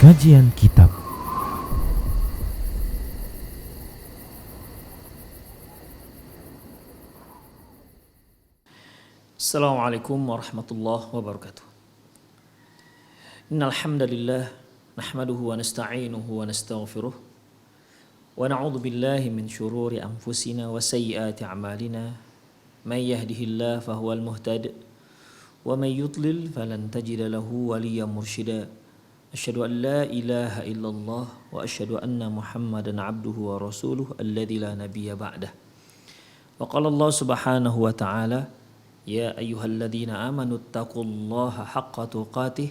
Kajian Kitab. Assalamualaikum warahmatullahi wabarakatuh. Innal hamdalillah nahmaduhu wa nasta'inuhu wa nastaghfiruh wa na'udzu billahi min shururi anfusina wa sayyiati a'malina. May yahdihillahu fahuwal muhtadi wa may yudlil falan tajida lahu waliyyan mursyida. Asyhadu an la ilaha illallah wa asyhadu anna Muhammadan 'abduhu wa rasuluhu alladzi la nabiyya ba'dah. Wa qala Allah subhanahu wa ta'ala: Ya ayyuhalladzina amanu taqullaha haqqa tuqatih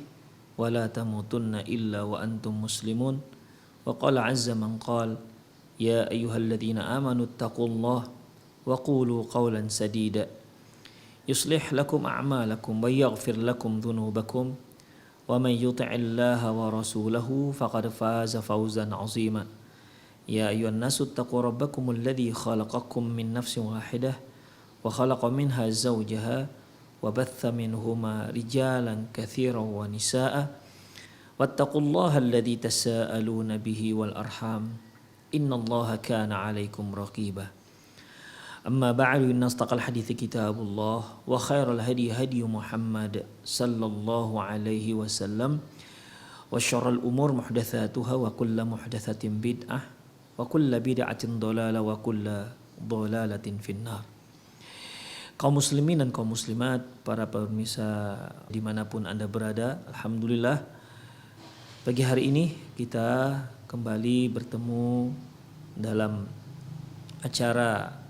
wa la tamutunna illa wa antum muslimun. Wa qala azza man qala: Ya ayyuhalladzina amanu taqullaha wa qulu qawlan sadida yuslih lakum a'malakum wa yaghfir lakum dhunubakum wa man yuti'illaha wa rasulahu faqad faza fawzan 'azima. Ya ayyuhan nasu taqu rabbakumul ladzi khalaqakum min nafsin wahidah wa khalaqa minha zawjaha wa batha minhuma rijalan katsiran wa nisaa wattaqullaha alladzi tasaaluna bihi wal arham innallaha kana 'alaikum raqiba. Amma ba'du, inna astaqal hadithi kitabullah wa khairal hadi hadi Muhammad sallallahu alaihi wasallam wa syarrul umur muhdatsatuha wa kullu muhdatsatin bid'ah wa kullu bid'atin dhalalah wa kullu dhalalatin finnar. Kaum muslimin dan kaum muslimat, para pemirsa dimanapun Anda berada, alhamdulillah pagi hari ini kita kembali bertemu dalam acara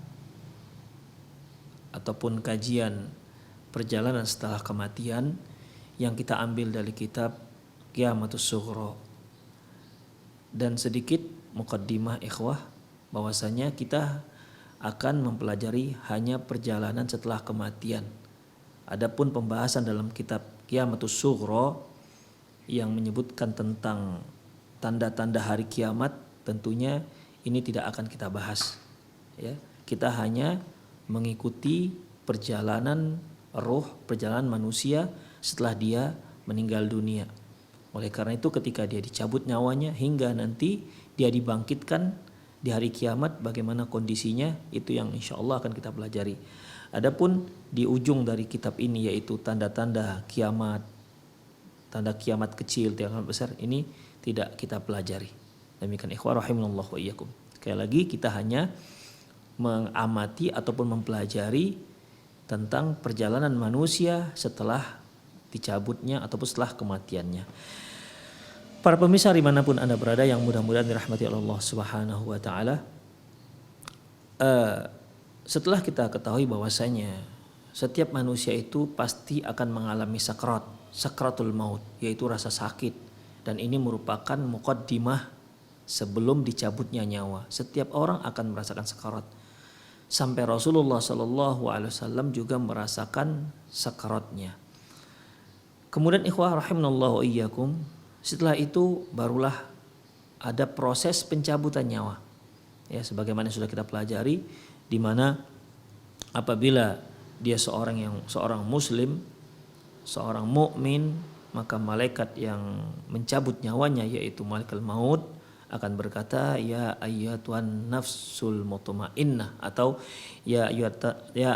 ataupun kajian perjalanan setelah kematian yang kita ambil dari kitab Qiyamatus Sughra. Dan sedikit muqaddimah ikhwah, bahwasanya kita akan mempelajari hanya perjalanan setelah kematian. Adapun pembahasan dalam kitab Qiyamatus Sughra yang menyebutkan tentang tanda-tanda hari kiamat, tentunya ini tidak akan kita bahas. Ya, kita hanya mengikuti perjalanan roh, perjalanan manusia setelah dia meninggal dunia. Oleh karena itu ketika dia dicabut nyawanya hingga nanti dia dibangkitkan di hari kiamat, bagaimana kondisinya, itu yang insya Allah akan kita pelajari. Adapun di ujung dari kitab ini yaitu tanda-tanda kiamat, tanda kiamat kecil, kiamat besar, ini tidak kita pelajari. Demikian ikhwah rahimanallah wa iyyakum. Sekali lagi kita hanya mengamati ataupun mempelajari tentang perjalanan manusia setelah dicabutnya ataupun setelah kematiannya. Para pemirsa dimanapun Anda berada yang mudah-mudahan dirahmati Allah Subhanahu wa ta'ala, setelah kita ketahui bahwasanya setiap manusia itu pasti akan mengalami sakratul maut, yaitu rasa sakit, dan ini merupakan muqaddimah sebelum dicabutnya nyawa. Setiap orang akan merasakan sakarat. Sampai Rasulullah SAW juga merasakan sakaratnya. Kemudian ikhwah rahimanallahu wa iyyakum, setelah itu barulah ada proses pencabutan nyawa. Ya, sebagaimana sudah kita pelajari, di mana apabila dia seorang muslim, seorang mukmin, maka malaikat yang mencabut nyawanya yaitu malaikat maut akan berkata, ya ayyatuhan nafsul mutmainnah, atau ya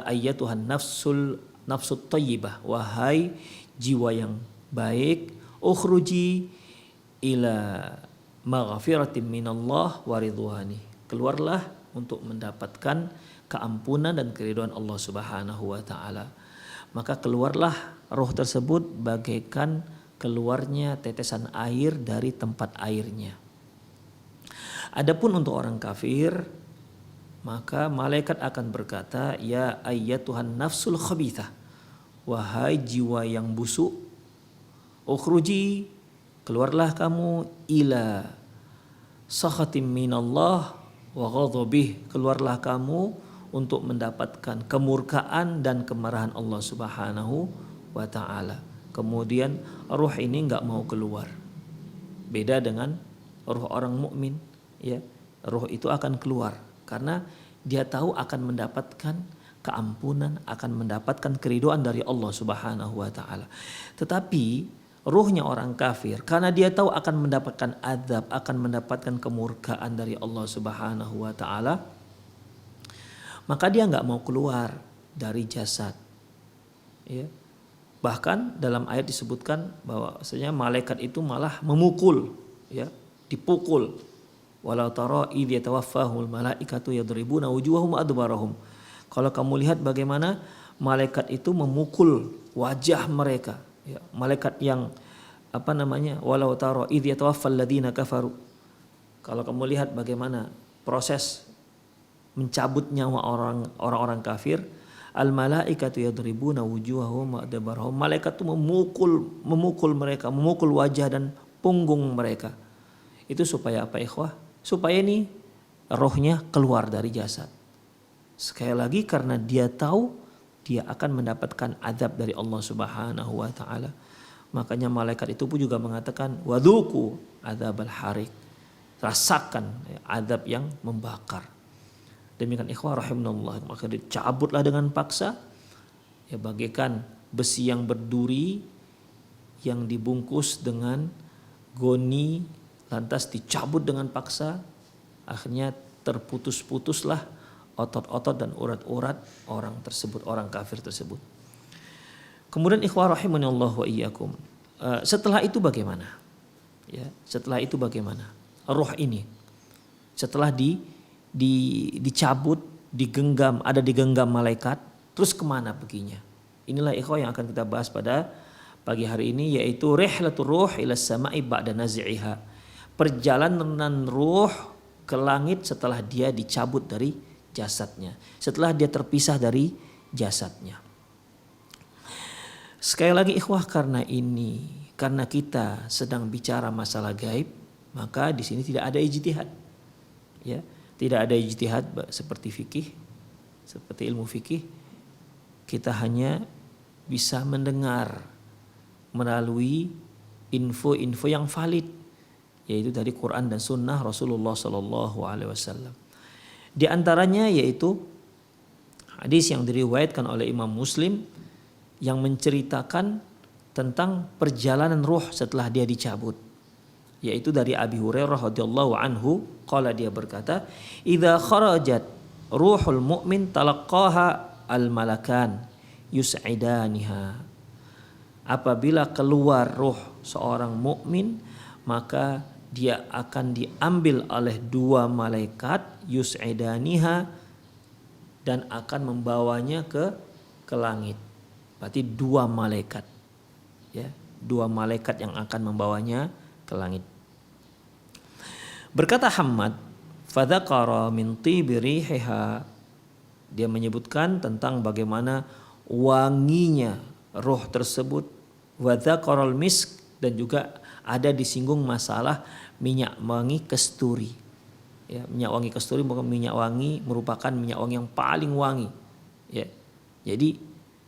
ayyatuhan nafsut thayyibah, wahai jiwa yang baik, ukhruji ila maghfiratin minallah wa ridwani, keluarlah untuk mendapatkan keampunan dan keridhaan Allah Subhanahu wa taala. Maka keluarlah roh tersebut bagaikan keluarnya tetesan air dari tempat airnya. Adapun untuk orang kafir, maka malaikat akan berkata, ya ayyatuhan nafsul khabithah, wahai jiwa yang busuk, ukhruji, keluarlah kamu, ila sakhatim minallah wa ghadabih, keluarlah kamu untuk mendapatkan kemurkaan dan kemarahan Allah Subhanahu wa ta'ala. Kemudian ruh ini enggak mau keluar. Beda dengan ruh orang mukmin, ya. Ruh itu akan keluar karena dia tahu akan mendapatkan keampunan, akan mendapatkan keridhaan dari Allah Subhanahu wa ta'ala. Tetapi ruhnya orang kafir karena dia tahu akan mendapatkan azab, akan mendapatkan kemurkaan dari Allah Subhanahu wa taala, maka dia nggak mau keluar dari jasad. Ya. Bahkan dalam ayat disebutkan bahwa sebenarnya malaikat itu malah memukul, ya, dipukul. Walau tara idh yatawaffahumul malaikatu yadribuna wujuhahum adbarahum. Kalau kamu lihat bagaimana malaikat itu memukul wajah mereka, ya, malaikat yang walau tara idh yatawaffal ladzina kafaru. Kalau kamu lihat bagaimana proses mencabut nyawa orang-orang kafir, al malaikatu yadribuna wujuhahum adbarahum. Malaikat itu memukul mereka, memukul wajah dan punggung mereka. Itu supaya apa, ikhwah? Supaya ini rohnya keluar dari jasad. Sekali lagi karena dia tahu dia akan mendapatkan azab dari Allah Subhanahu wa taala. Makanya malaikat itu pun juga mengatakan wadzuku adzabal harik. Rasakan azab yang membakar. Demikian ikhwah rahimanallah, maka dicabutlah dengan paksa, ya, bagaikan besi yang berduri yang dibungkus dengan goni, lantas dicabut dengan paksa, akhirnya terputus-putuslah otot-otot dan urat-urat orang tersebut, orang kafir tersebut. Kemudian ikhwah rahimanallah wa iyyakum, setelah itu bagaimana? Ya, setelah itu bagaimana? Roh ini setelah dicabut, digenggam, ada digenggam malaikat, terus kemana perginya? Inilah ikhwah yang akan kita bahas pada pagi hari ini, yaitu rihlatur ruh ila sama'i ba'da naz'iha. Perjalanan ruh ke langit setelah dia dicabut dari jasadnya, setelah dia terpisah dari jasadnya. Sekali lagi ikhwah, karena kita sedang bicara masalah gaib, maka di sini tidak ada ijtihad. Ya, tidak ada ijtihad seperti fikih, seperti ilmu fikih. Kita hanya bisa mendengar melalui info-info yang valid, yaitu dari Quran dan Sunnah Rasulullah Sallallahu Alaihi Wasallam. Di antaranya yaitu hadis yang diriwayatkan oleh Imam Muslim yang menceritakan tentang perjalanan ruh setelah dia dicabut, yaitu dari Abi Hurairah radhiyallahu anhu, qala, dia berkata, "Idza kharajat ruhul mu'min talaqqaha al-malakan yus'idaniha." Apabila keluar ruh seorang mukmin, maka dia akan diambil oleh dua malaikat yus'idaniha dan akan membawanya ke langit. Berarti dua malaikat, ya, dua malaikat yang akan membawanya ke langit. Berkata Hammad, fadzakara min tibi rihiha, dia menyebutkan tentang bagaimana wanginya roh tersebut, wa dzakaral misk, dan juga ada disinggung masalah minyak wangi kesturi. Ya, minyak wangi kesturi, minyak wangi merupakan minyak wangi yang paling wangi. Ya. Jadi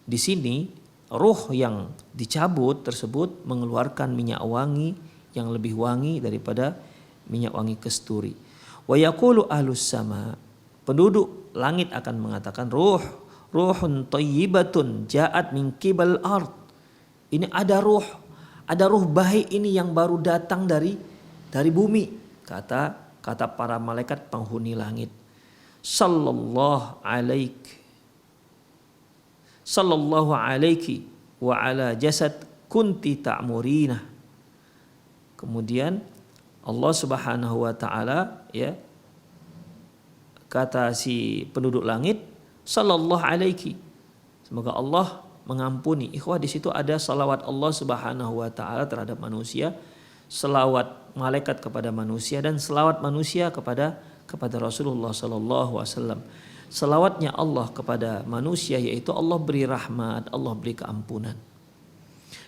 di sini roh yang dicabut tersebut mengeluarkan minyak wangi yang lebih wangi daripada minyak wangi kesturi. Wa yaqulu ahlus sama, penduduk langit akan mengatakan, ruhun thayyibatun ja'at min qibal ard. Ini ada ruh baik ini yang baru datang dari bumi, kata para malaikat penghuni langit. Sallallahu alaiki wa ala jasad kunti ta'murina. Kemudian Allah Subhanahu wa taala, ya, kata si penduduk langit, sallallahu alaiki, semoga Allah mengampuni. Ikhwah, di situ ada salawat Allah Subhanahu wa taala terhadap manusia, selawat malaikat kepada manusia, dan selawat manusia kepada Rasulullah sallallahu alaihi wasallam. Selawatnya Allah kepada manusia yaitu Allah beri rahmat, Allah beri keampunan.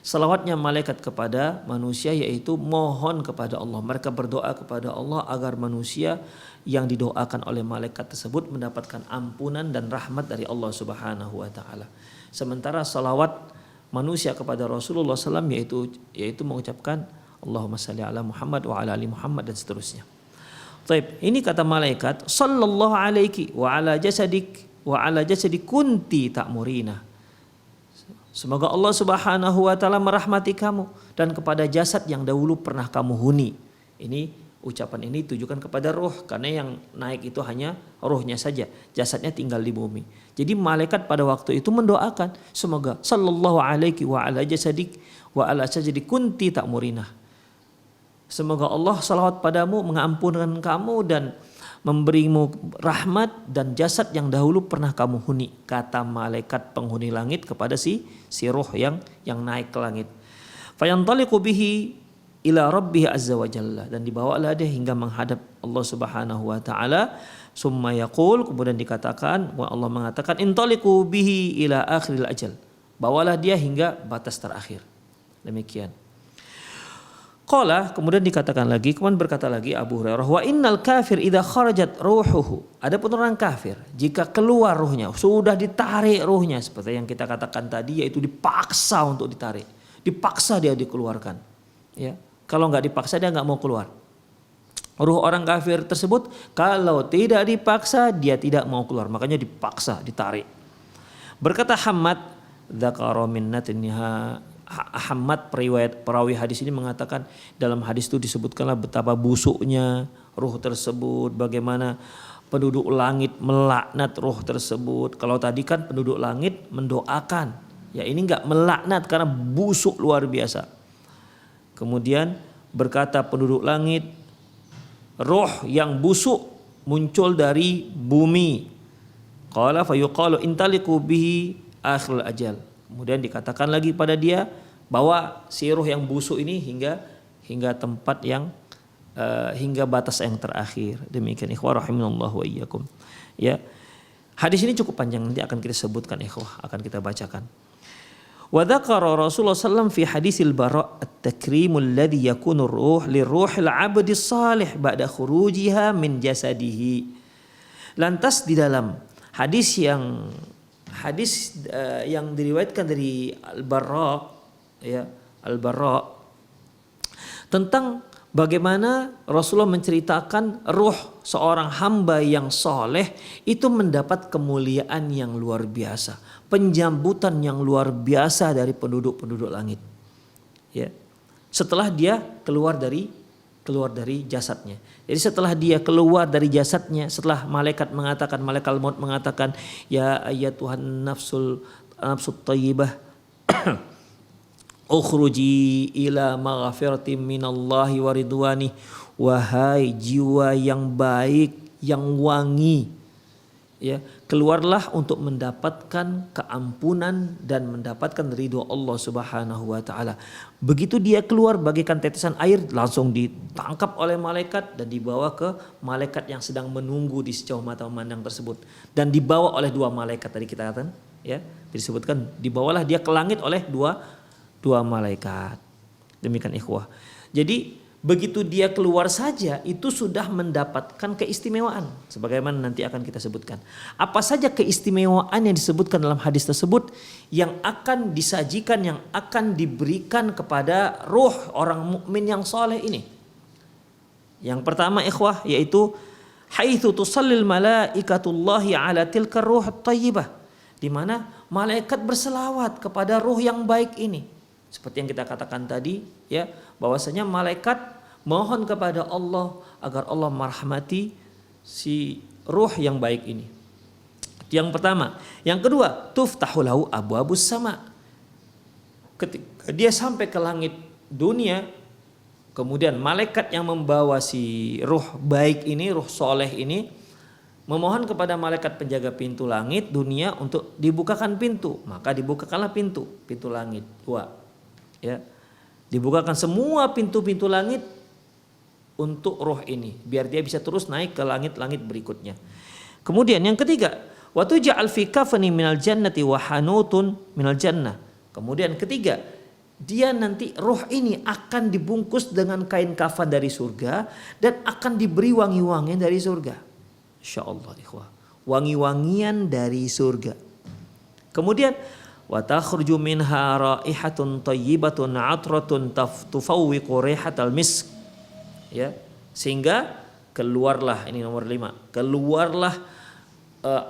Selawatnya malaikat kepada manusia yaitu mohon kepada Allah. Mereka berdoa kepada Allah agar manusia yang didoakan oleh malaikat tersebut mendapatkan ampunan dan rahmat dari Allah Subhanahu wa taala. Sementara salawat manusia kepada Rasulullah SAW yaitu mengucapkan Allahumma salli ala Muhammad wa ala ali Muhammad dan seterusnya. Taib, ini kata malaikat, sallallahu alaiki wa ala jasadik wa ala jasadik kunti ta'murina. Semoga Allah Subhanahu wa taala merahmati kamu dan kepada jasad yang dahulu pernah kamu huni. Ini ucapan ini ditujukan kepada ruh karena yang naik itu hanya ruhnya saja, jasadnya tinggal di bumi. Jadi malaikat pada waktu itu mendoakan semoga sallallahu alaihi wa ala jasadik wa ala sajdi kunti ta'murinah. Semoga Allah salawat padamu, mengampunkan kamu dan memberimu rahmat dan jasad yang dahulu pernah kamu huni, kata malaikat penghuni langit kepada si ruh yang naik ke langit. Fayantaliqu bihi ila rabbih azza wa jalla, dan dibawalah dia hingga menghadap Allah Subhanahu wa taala. Summa yaqul, kemudian dikatakan, Allah mengatakan intaliqu bihi ila akhiril ajal, bawalah dia hingga batas terakhir. Demikian. Qala, kemudian dikatakan lagi, kemudian berkata lagi Abu Hurairah, wa innal kafir idza kharajat ruhuhu. Adapun orang kafir jika keluar ruhnya, sudah ditarik ruhnya seperti yang kita katakan tadi, yaitu dipaksa untuk ditarik. Dipaksa dia dikeluarkan. Ya. Kalau enggak dipaksa dia enggak mau keluar. Ruh orang kafir tersebut kalau tidak dipaksa dia tidak mau keluar, makanya dipaksa, ditarik. Berkata Hammad, dzakara min natniha. Ahmad perawi hadis ini mengatakan dalam hadis itu disebutkanlah betapa busuknya ruh tersebut, bagaimana penduduk langit melaknat ruh tersebut. Kalau tadi kan penduduk langit mendoakan, ya ini enggak melaknat karena busuk luar biasa. Kemudian berkata penduduk langit, ruh yang busuk muncul dari bumi. Qala fayuqalu intaliqu bihi akhirul ajal. Kemudian dikatakan lagi pada dia bahwa si ruh yang busuk ini hingga tempat yang hingga batas yang terakhir. Demikian ikhwah rahimanallah wa iyyakum. Ya. Hadis ini cukup panjang, nanti akan kita sebutkan ikhwah, akan kita bacakan. Wa dzakara Rasulullah sallallahu fi hadisil Bara' at-takrimul ladzi yakunu ruh liruhil 'abdi salih ba'da khurujiha min jasadihi. Lantas di dalam hadis yang diriwayatkan dari Al-Bara', ya, Al-Bara' tentang bagaimana Rasulullah menceritakan ruh seorang hamba yang soleh itu mendapat kemuliaan yang luar biasa, penjambutan yang luar biasa dari penduduk langit. Ya. Setelah dia keluar dari jasadnya. Jadi setelah dia keluar dari jasadnya, setelah malaikat maut mengatakan, ya ayyatuhan nafsut thayyibah ukhruji ila maghfiratin minallahi wa ridwani, wahai jiwa yang baik, yang wangi, ya, keluarlah untuk mendapatkan keampunan dan mendapatkan ridho Allah Subhanahu wa taala. Begitu dia keluar bagaikan tetesan air, langsung ditangkap oleh malaikat dan dibawa ke malaikat yang sedang menunggu di sejauh mata memandang tersebut, dan dibawa oleh dua malaikat tadi kita katakan, ya, disebutkan dibawalah dia ke langit oleh dua malaikat. Demikian ikhwah. Jadi begitu dia keluar saja itu sudah mendapatkan keistimewaan, sebagaimana nanti akan kita sebutkan. Apa saja keistimewaan yang disebutkan dalam hadis tersebut yang akan disajikan, yang akan diberikan kepada ruh orang mukmin yang soleh ini? Yang pertama ikhwah, yaitu haitsu tusallil malaikatullahi ala tilka ruh thayyibah, di mana malaikat berselawat kepada ruh yang baik ini. Seperti yang kita katakan tadi, ya, bahwasanya malaikat mohon kepada Allah agar Allah merahmati si ruh yang baik ini. Yang pertama. Yang kedua, tuftahu lahu abwabus sama. Ketika dia sampai ke langit dunia, kemudian malaikat yang membawa si ruh baik ini, ruh soleh ini, memohon kepada malaikat penjaga pintu langit dunia untuk dibukakan pintu. Maka dibukakanlah pintu langit dua. Ya, dibukakan semua pintu-pintu langit untuk roh ini biar dia bisa terus naik ke langit-langit berikutnya. Kemudian yang ketiga, wa tuj'al fi kafani minal jannati wa hanutun minal jannah. Kemudian ketiga, dia nanti roh ini akan dibungkus dengan kain kafan dari surga dan akan diberi wangi-wangian dari surga. Insyaallah ikhwah, wangi-wangian dari surga. Kemudian wa takhruju minha raihatun thayyibatun 'atratun tufawwiqu rihatal misk, ya, sehingga keluarlah, ini nomor 5, keluarlah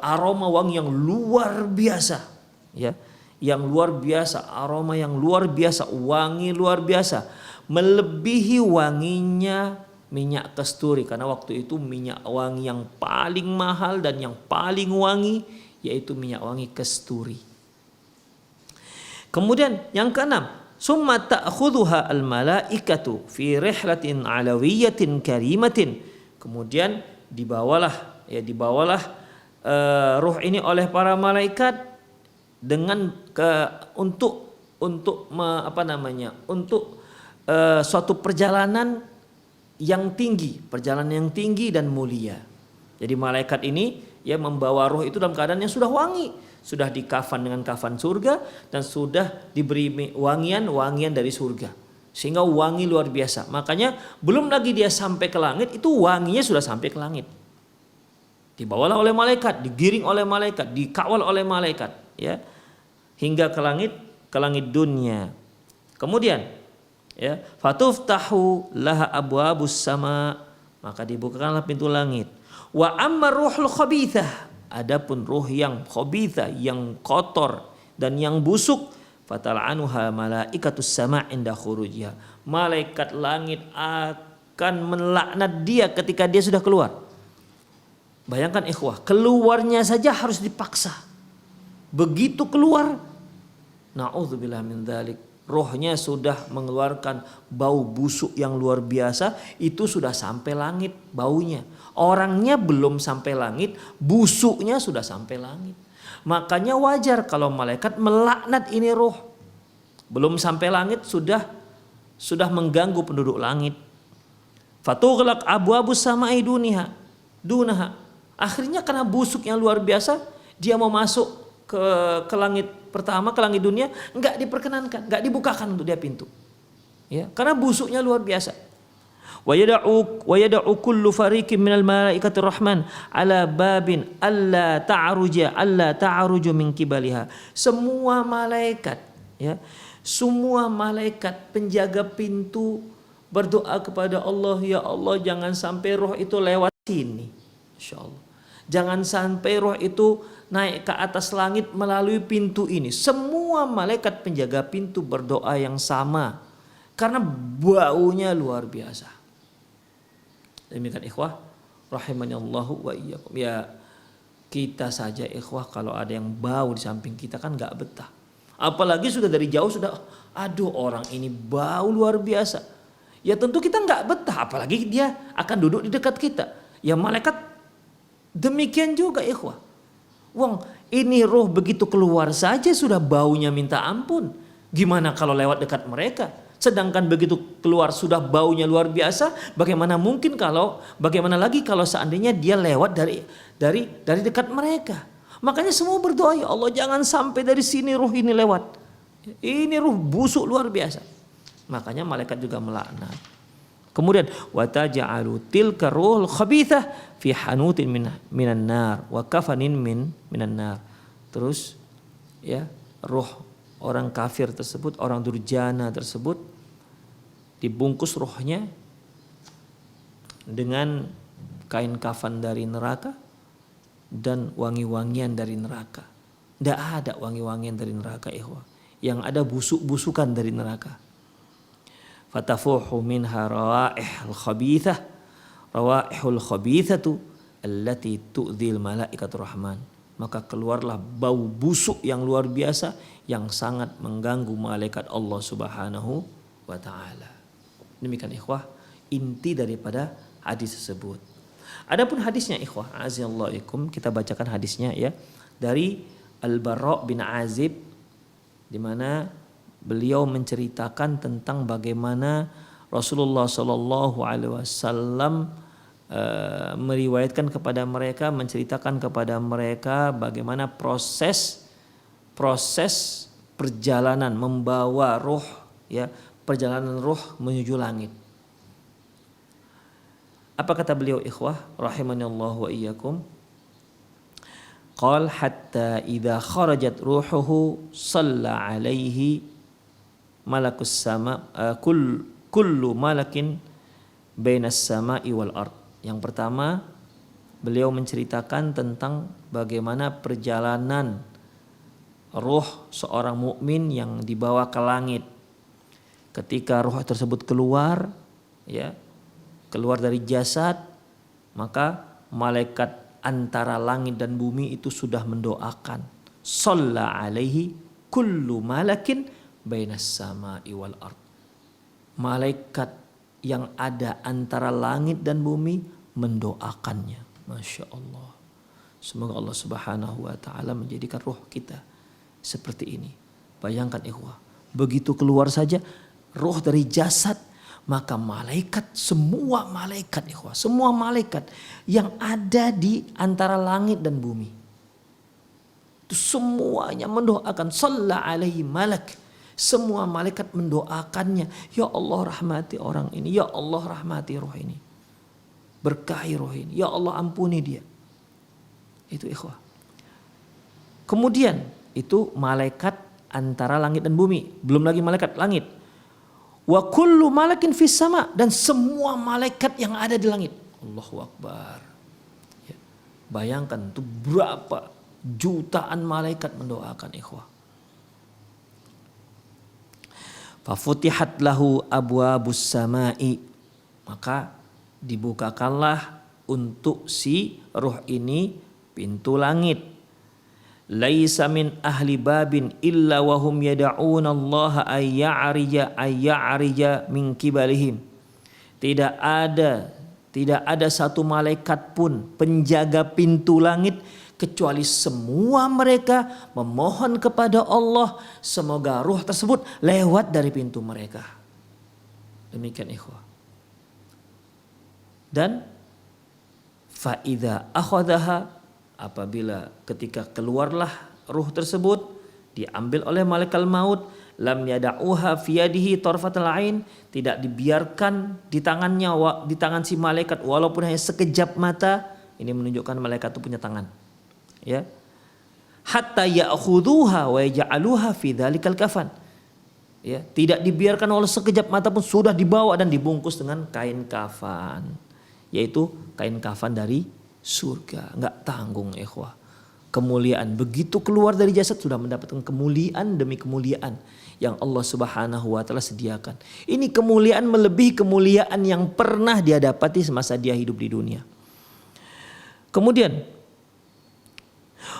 aroma wangi yang luar biasa, ya, yang luar biasa, aroma yang luar biasa, wangi luar biasa, melebihi wanginya minyak kasturi, karena waktu itu minyak wangi yang paling mahal dan yang paling wangi yaitu minyak wangi kasturi. Kemudian yang keenam, summa ta'khudhuha al-malaikatu fi rihlatin alawiyatin karimatin. Kemudian dibawalah ruh ini oleh para malaikat dengan untuk suatu perjalanan yang tinggi dan mulia. Jadi malaikat ini membawa ruh itu dalam keadaan yang sudah wangi, sudah dikafan dengan kafan surga dan sudah diberi wangian dari surga, sehingga wangi luar biasa. Makanya belum lagi dia sampai ke langit, itu wanginya sudah sampai ke langit. Dibawalah oleh malaikat, digiring oleh malaikat, dikawal oleh malaikat, hingga ke langit dunia. Kemudian fatuftahu laha abwabus sama, maka dibukakanlah pintu langit. Wa amma ruhul khabithah, adapun ruh yang khabithah, yang kotor dan yang busuk, fatal'anuha malaikatus sama inda khurujiha, malaikat langit akan melaknat dia ketika dia sudah keluar. Bayangkan ikhwah, keluarnya saja harus dipaksa. Begitu keluar, na'udzubillah min dzalik, rohnya sudah mengeluarkan bau busuk yang luar biasa, itu sudah sampai langit baunya. Orangnya belum sampai langit, busuknya sudah sampai langit. Makanya wajar kalau malaikat melaknat ini roh. Belum sampai langit sudah mengganggu penduduk langit. Fatughlaq abwabus samai dunaha. Akhirnya karena busuk yang luar biasa, dia mau masuk ke langit pertama, ke langit dunia, enggak diperkenankan, enggak dibukakan untuk dia pintu. Karena busuknya luar biasa. Wa yada'u kullu fariqin minal malaikati rahman ala babin alla ta'ruju min qibaliha. Semua malaikat penjaga pintu berdoa kepada Allah, ya Allah jangan sampai roh itu lewat sini. Insyaallah. Jangan sampai roh itu naik ke atas langit melalui pintu ini. Semua malaikat penjaga pintu berdoa yang sama karena baunya luar biasa. Demikian ikhwah rahimanallahu wa iyyakum. Ya, kita saja ikhwah kalau ada yang bau di samping kita kan enggak betah. Apalagi sudah dari jauh sudah, aduh orang ini bau luar biasa. Ya tentu kita enggak betah, apalagi dia akan duduk di dekat kita. Ya malaikat demikian juga ikhwah. Wong, ini roh begitu keluar saja sudah baunya minta ampun. Gimana kalau lewat dekat mereka? Sedangkan begitu keluar sudah baunya luar biasa, bagaimana lagi kalau seandainya dia lewat dari dekat mereka? Makanya semua berdoa, ya Allah jangan sampai dari sini ruh ini lewat. Ini ruh busuk luar biasa. Makanya malaikat juga melaknat. Kemudian wa taj'alu tilka ruhul khabithah fi hanutin minan nar wa kafanin minan nar. Terus ruh orang kafir tersebut, orang durjana tersebut dibungkus rohnya dengan kain kafan dari neraka dan wangi-wangian dari neraka. Tidak ada wangi-wangian dari neraka ikhwah. Yang ada busuk-busukan dari neraka. Fatafuhu minha rawaihul khabithatu allati tu'dhil malaikatur rahman. Maka keluarlah bau busuk yang luar biasa yang sangat mengganggu malaikat Allah Subhanahu wa taala. Demikian ikhwah inti daripada hadis tersebut. Adapun hadisnya ikhwah azallahu, kita bacakan hadisnya dari Al-Bara' bin Azib, di mana beliau menceritakan tentang bagaimana Rasulullah Shallallahu Alaihi Wasallam menceritakan kepada mereka bagaimana proses perjalanan membawa ruh, perjalanan ruh menuju langit. Apa kata beliau ikhwah rahimanallahu wa iyyakum? Qal hatta idza kharajat ruhuhu shalla alaihi malakus sama kullu malakin bainas sama'i wal ard. Yang pertama beliau menceritakan tentang bagaimana perjalanan ruh seorang mukmin yang dibawa ke langit. Ketika ruh tersebut keluar, ya, keluar dari jasad, maka malaikat antara langit dan bumi itu sudah mendoakan. Shalla alaihi kullu malakin bainas sama'i wal ard. Malaikat yang ada antara langit dan bumi mendoakannya. Masya Allah. Semoga Allah Subhanahu wa ta'ala menjadikan ruh kita seperti ini. Bayangkan ikhwah, begitu keluar saja ruh dari jasad, maka malaikat, semua malaikat ikhwah, semua malaikat yang ada di antara langit dan bumi itu semuanya mendoakan. Shalla alaihi malak. Semua malaikat mendoakannya. Ya Allah rahmati orang ini. Ya Allah rahmati roh ini. Berkahi roh ini. Ya Allah ampuni dia. Itu ikhwah. Kemudian itu malaikat antara langit dan bumi. Belum lagi malaikat langit. Wa kullu malakin fis sama, dan semua malaikat yang ada di langit. Allahu Akbar. Ya. Bayangkan itu berapa jutaan malaikat mendoakan ikhwah. Fafutihat lahu abwabus samai, maka dibukakanlah untuk si ruh ini pintu langit. Laisa min ahli babin illa wahum yada'una Allah ayya'rija min kibalihim. Tidak ada satu malaikat pun penjaga pintu langit kecuali semua mereka memohon kepada Allah semoga ruh tersebut lewat dari pintu mereka. Demikian ikhwah. Dan fa'idha akhadaha, apabila ketika keluarlah ruh tersebut diambil oleh malaikat maut, lam yada'uha fi yadihi tarfatal ain, tidak dibiarkan di tangannya, di tangan si malaikat walaupun hanya sekejap mata. Ini menunjukkan malaikat itu punya tangan, ya. Hatta ya'khudhuha wa yaj'aluha fi dzalikal kafan, ya, tidak dibiarkan walau sekejap mata pun sudah dibawa dan dibungkus dengan kain kafan, yaitu kain kafan dari surga. Enggak tanggung ikhwah. Kemuliaan begitu keluar dari jasad sudah mendapatkan kemuliaan demi kemuliaan yang Allah Subhanahu wa taala sediakan. Ini kemuliaan melebihi kemuliaan yang pernah dia dapati semasa dia hidup di dunia. Kemudian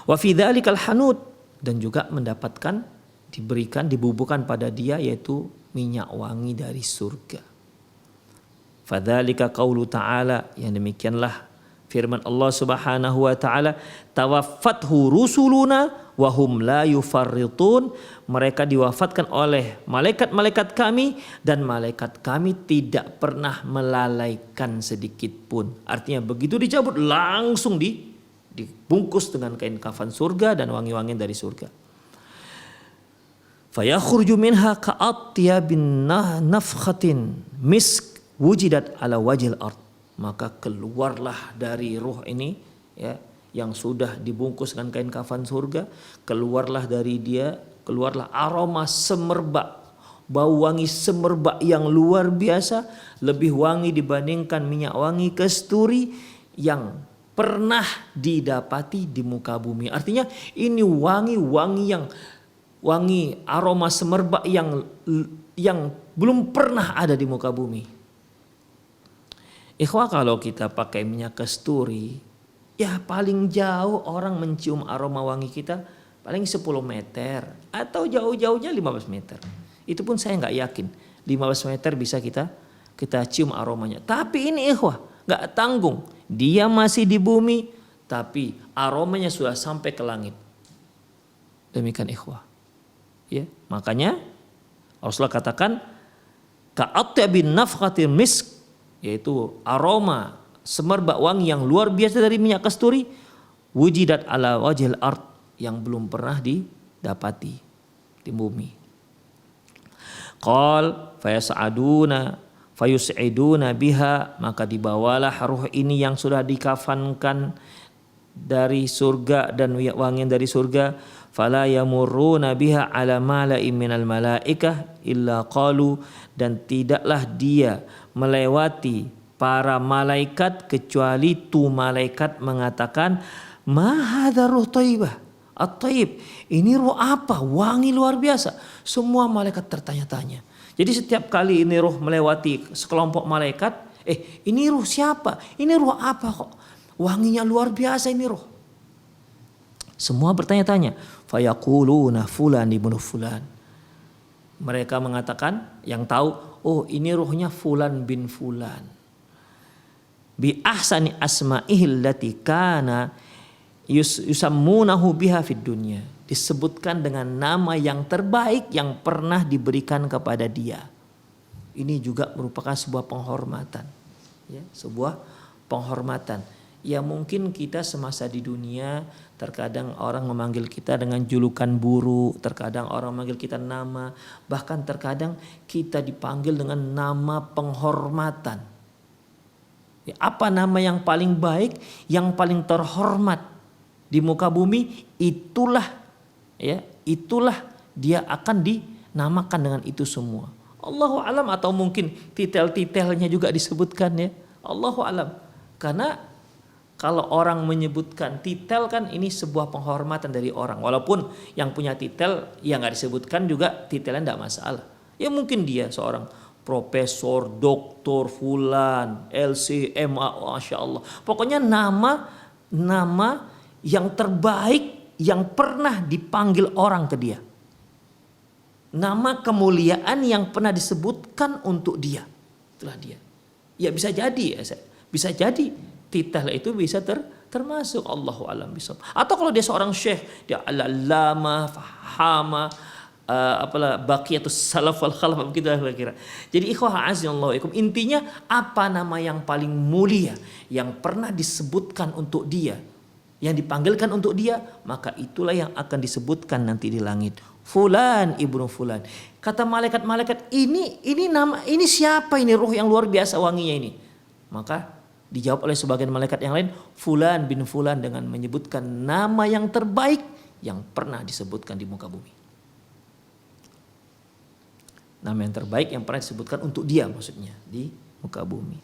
wa fi dzalikal hanud, dan juga mendapatkan, diberikan, dibubuhkan pada dia yaitu minyak wangi dari surga. Fadzalika qaulu ta'ala, yang demikianlah firman Allah Subhanahu wa taala, tawaffathu rusuluna wa hum la yufarritun, mereka diwafatkan oleh malaikat-malaikat kami dan malaikat kami tidak pernah melalaikan sedikit pun. Artinya begitu dicabut langsung dibungkus dengan kain kafan surga dan wangi-wangian dari surga. Fayakhruju minha ka'atyabin nafkhatin misk wujidat ala wajhil ard, maka keluarlah dari ruh ini, ya, yang sudah dibungkus dengan kain kafan surga, keluarlah dari dia, keluarlah aroma semerbak, bau wangi semerbak yang luar biasa, lebih wangi dibandingkan minyak wangi kasturi yang pernah didapati di muka bumi. Artinya ini wangi aroma semerbak yang belum pernah ada di muka bumi. Ikhwah, kalau kita pakai minyak kasturi, ya paling jauh orang mencium aroma wangi kita paling 10 meter atau jauh-jauhnya 15 meter. Itu pun saya nggak yakin 15 meter bisa kita cium aromanya. Tapi ini ikhwah nggak tanggung, dia masih di bumi tapi aromanya sudah sampai ke langit. Demikian ikhwah. Ya, makanya Rasulullah katakan ka'atyabin nafkhatil misk, yaitu aroma semerbak wangi yang luar biasa dari minyak kasturi, wujidat ala wajhil ard, yang belum pernah didapati di bumi. Qal fayas'aduna fayus'iduna biha, maka dibawalah ruh ini yang sudah dikafankan dari surga dan wangian dari surga, fala yamurruna biha ala mala'in minal malaikah illa qalu, dan tidaklah dia melewati para malaikat kecuali tu malaikat mengatakan ma hadza ruh thayyibah. At-Thayyib. Ini roh apa? Wangi luar biasa. Semua malaikat tertanya-tanya. Jadi setiap kali ini roh melewati sekelompok malaikat, ini roh siapa? Ini roh apa kok? Wanginya luar biasa ini roh. Semua bertanya-tanya. Fayaquluna fulan ibnu fulan. Mereka mengatakan, yang tahu, oh ini rohnya fulan bin fulan. Bi ahsani asma'ihi allati kana yusammunahu biha fid dunya, disebutkan dengan nama yang terbaik yang pernah diberikan kepada dia. Ini juga merupakan sebuah penghormatan, ya, sebuah penghormatan. Ya mungkin kita semasa di dunia terkadang orang memanggil kita dengan julukan buruk, terkadang orang memanggil kita nama, bahkan terkadang kita dipanggil dengan nama penghormatan. Ya, apa nama yang paling baik, yang paling terhormat di muka bumi, itulah dia akan dinamakan dengan itu semua. Allahu alam, atau mungkin titel-titelnya juga disebutkan, ya. Allahu alam. Karena kalau orang menyebutkan titel kan ini sebuah penghormatan dari orang. Walaupun yang punya titel yang nggak disebutkan juga titelnya nggak masalah. Ya mungkin dia seorang profesor, doktor, fulan, LC, MA, masya Allah. Pokoknya nama yang terbaik yang pernah dipanggil orang ke dia. Nama kemuliaan yang pernah disebutkan untuk dia. Itulah dia. Ya bisa jadi, bisa jadi titel itu bisa termasuk, Allahu a'lam bishawab. Atau kalau dia seorang syekh, dia al-allamah, fahama, baqiyatus salaf wal khalaf, begitu kira-kira. Jadi ikhwah azanallahu, intinya apa nama yang paling mulia yang pernah disebutkan untuk dia, yang dipanggilkan untuk dia, maka itulah yang akan disebutkan nanti di langit. Fulan ibnu fulan. Kata malaikat-malaikat, ini nama, ini siapa ini ruh yang luar biasa wanginya ini? Maka dijawab oleh sebagian malaikat yang lain, fulan bin fulan, dengan menyebutkan nama yang terbaik yang pernah disebutkan di muka bumi. Nama yang terbaik yang pernah disebutkan untuk dia, maksudnya di muka bumi.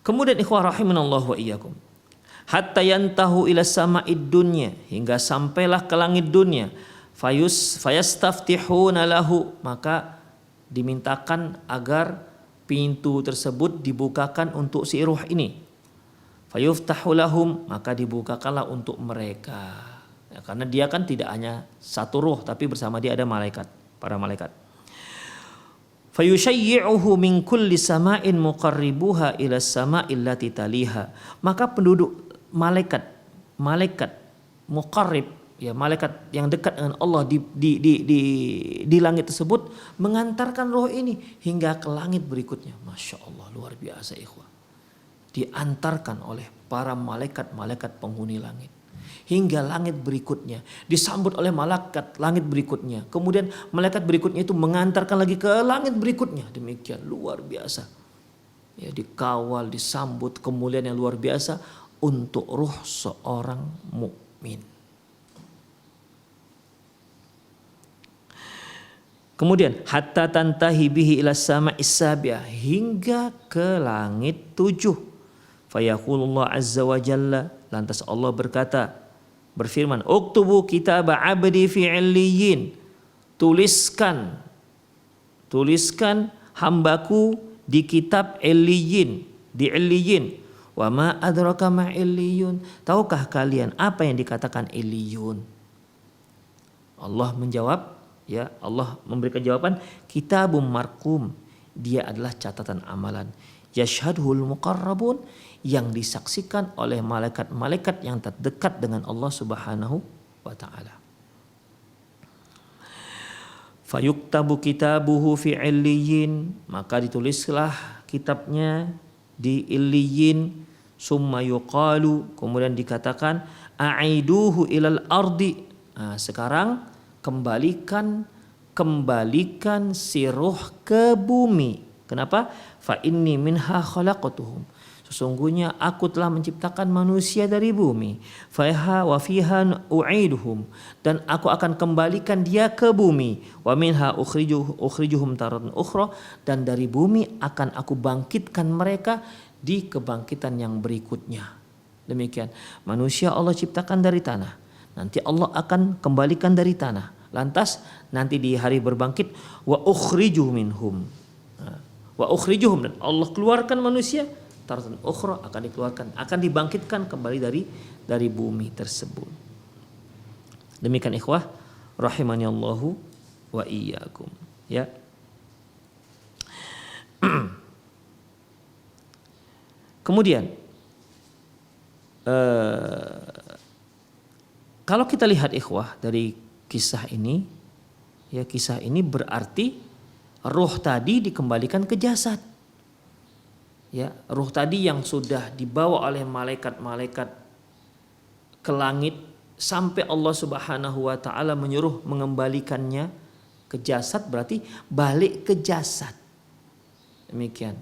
Kemudian ikhwah rahimanallahu wa iyyakum, hatta yantahu ila sama'id dunya, hingga sampailah ke langit dunia. Fayastaftihuna lahu, maka dimintakan agar pintu tersebut dibukakan untuk si ruh ini. Fayuftahu lahum, maka dibukakanlah untuk mereka. Ya, karena dia kan tidak hanya satu ruh, tapi bersama dia ada malaikat, para malaikat. Fayushayyi'uhu min kulli sama'in muqarribuha ila sama'il lati taliha, maka penduduk malaikat muqarrib, ya malaikat yang dekat dengan Allah di langit tersebut mengantarkan roh ini hingga ke langit berikutnya. Masya Allah, luar biasa ikhwah. Diantarkan oleh para malaikat penghuni langit hingga langit berikutnya, disambut oleh malaikat langit berikutnya, kemudian malaikat berikutnya itu mengantarkan lagi ke langit berikutnya. Demikian luar biasa, ya, dikawal, disambut kemuliaan yang luar biasa untuk ruh seorang mukmin. Kemudian hatta tantahi bihi ila sama'is sabi'ah, hingga ke langit 7. Fayaqulullah azza wa jalla, lantas Allah berfirman, uktubu kitab abdi fi 'illiyyin, tuliskan hambaku di kitab Illiyyin, di Illiyyin. Wa ma adraka ma Illiyun, tahukah kalian apa yang dikatakan Illiyun? Allah menjawab, ya, Allah memberikan jawaban, kitabum marqum, dia adalah catatan amalan, yashhadul muqarrabun, yang disaksikan oleh malaikat-malaikat yang terdekat dengan Allah Subhanahu wa taala. Fayuktabu kitabuhu fi Illiyyin, maka ditulislah kitabnya di Illiyyin. Summa yuqalu, kemudian dikatakan, a'aiduhu ilal ardi, nah, sekarang kembalikan si ruh ke bumi. Kenapa? Fa inni minha khalaqtuhum, sesungguhnya aku telah menciptakan manusia dari bumi. Faha wa fiha u'iduhum, dan aku akan kembalikan dia ke bumi. Wa minha ukhrijuhum taratan ukhra, dan dari bumi akan aku bangkitkan mereka di kebangkitan yang berikutnya. Demikian, manusia Allah ciptakan dari tanah, Nanti Allah akan kembalikan dari tanah. Lantas nanti di hari berbangkit wa ukhrijuhum minhum. Wa ukhrijuhum, dan Allah keluarkan manusia taratan ukhra, akan dikeluarkan, akan dibangkitkan kembali dari bumi tersebut. Demikian ikhwah rahimani Allahu wa iyyakum, ya. Kemudian kalau kita lihat ikhwah dari kisah ini, ya, kisah ini berarti ruh tadi dikembalikan ke jasad. Ya, ruh tadi yang sudah dibawa oleh malaikat-malaikat ke langit sampai Allah Subhanahu wa taala menyuruh mengembalikannya ke jasad, berarti balik ke jasad. Demikian.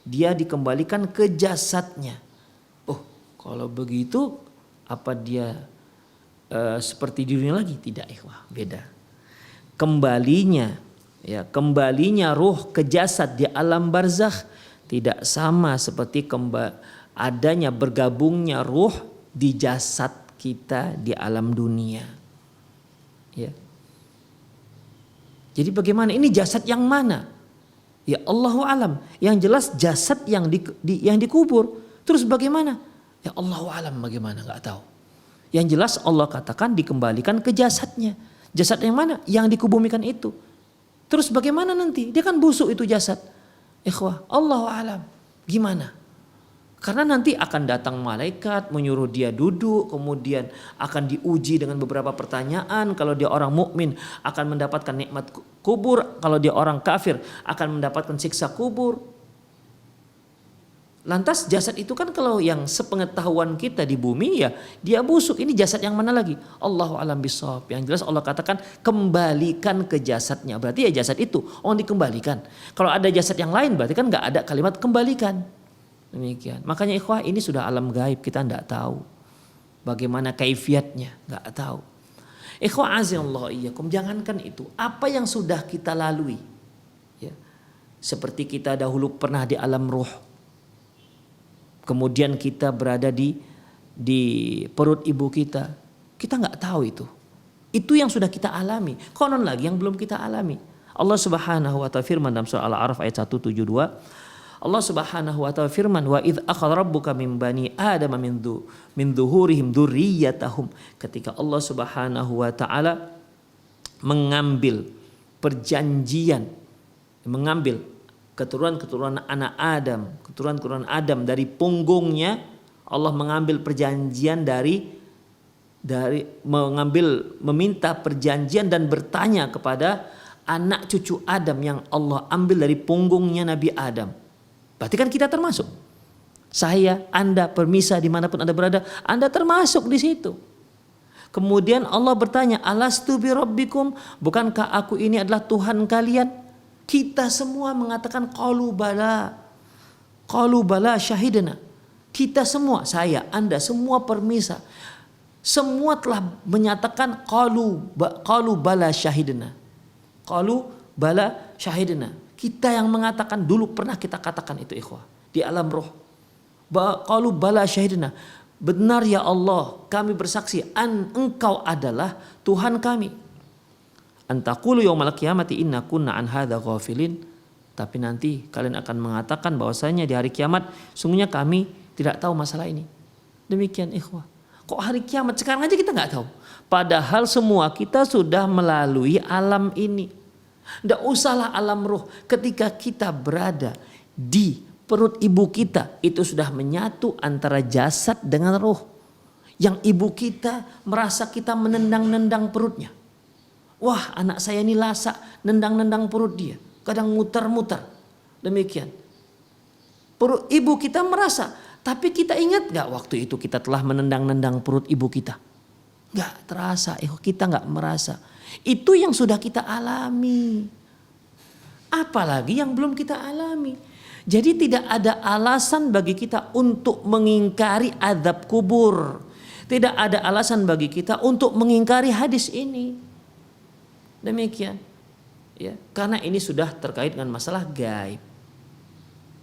Dia dikembalikan ke jasadnya. Oh, kalau begitu apa dia seperti di dunia lagi? Tidak, ikhwah, beda. Kembalinya ruh ke jasad di alam barzakh tidak sama seperti adanya bergabungnya ruh di jasad kita di alam dunia. Ya. Jadi bagaimana ini jasad yang mana? Ya Allahu alam. Yang jelas jasad yang dikubur. Terus bagaimana? Ya Allahu alam bagaimana, nggak tahu. Yang jelas Allah katakan dikembalikan ke jasadnya. Jasad yang mana? Yang dikubumikan itu. Terus bagaimana nanti? Dia kan busuk itu jasad. Ikhwah, Allahu alam. Gimana? Karena nanti akan datang malaikat menyuruh dia duduk, kemudian akan diuji dengan beberapa pertanyaan. Kalau dia orang mukmin akan mendapatkan nikmat kubur, kalau dia orang kafir akan mendapatkan siksa kubur. Lantas jasad itu kan kalau yang sepengetahuan kita di bumi ya dia busuk. Ini jasad yang mana lagi? Allahu alam bisawab. Yang jelas Allah katakan kembalikan ke jasadnya. Berarti ya jasad itu dikembalikan. Kalau ada jasad yang lain berarti kan nggak ada kalimat kembalikan. Demikian. Makanya ikhwah, ini sudah alam gaib, kita nggak tahu bagaimana kaifiatnya, nggak tahu. Ikhwah azallahu iyyakum, jangankan itu, apa yang sudah kita lalui, ya, seperti kita dahulu pernah di alam ruh, kemudian kita berada di perut ibu kita nggak tahu itu yang sudah kita alami. Konon lagi yang belum kita alami. Allah Subhanahu wa ta'ala firman dalam surah Al-A'raf ayat 172. Allah Subhanahu wa ta'ala firman, wa idz akhadha rabbuka min bani adama min dhuhurihim dzurriyyatahum. Ketika Allah Subhanahu wa ta'ala mengambil perjanjian, mengambil keturunan anak Adam, keturunan Adam dari punggungnya, Allah mengambil perjanjian meminta perjanjian dan bertanya kepada anak cucu Adam yang Allah ambil dari punggungnya Nabi Adam. Berarti kan kita termasuk. Saya, Anda, permisa dimanapun Anda berada, Anda termasuk di situ. Kemudian Allah bertanya, alastu bi rabbikum, bukankah aku ini adalah Tuhan kalian? Kita semua mengatakan qalu bala syahidna. Kita semua, saya, Anda, semua permisa. Semua telah menyatakan qalu bala syahidna. Qalu bala syahidna. Kita yang mengatakan, dulu pernah kita katakan itu ikhwah di alam roh. Qalu bala syahidna. Benar ya Allah, kami bersaksi engkau adalah Tuhan kami. Antaqulu yaumal qiyamati inna kunna an hadza ghafilin. Tapi nanti kalian akan mengatakan bahwasanya di hari kiamat sungguhnya kami tidak tahu masalah ini. Demikian ikhwah. Kok hari kiamat sekarang aja kita nggak tahu? Padahal semua kita sudah melalui alam ini. Tidak usahlah alam roh, ketika kita berada di perut ibu kita itu sudah menyatu antara jasad dengan roh. Yang ibu kita merasa kita menendang-nendang perutnya. Wah, anak saya ini lasak, nendang-nendang perut dia, kadang muter-muter. Demikian. Perut ibu kita merasa, tapi kita ingat gak waktu itu kita telah menendang-nendang perut ibu kita? Gak terasa, kita gak merasa. Itu yang sudah kita alami. Apalagi yang belum kita alami. Jadi tidak ada alasan bagi kita untuk mengingkari azab kubur. Tidak ada alasan bagi kita untuk mengingkari hadis ini. Demikian. Ya, karena ini sudah terkait dengan masalah gaib.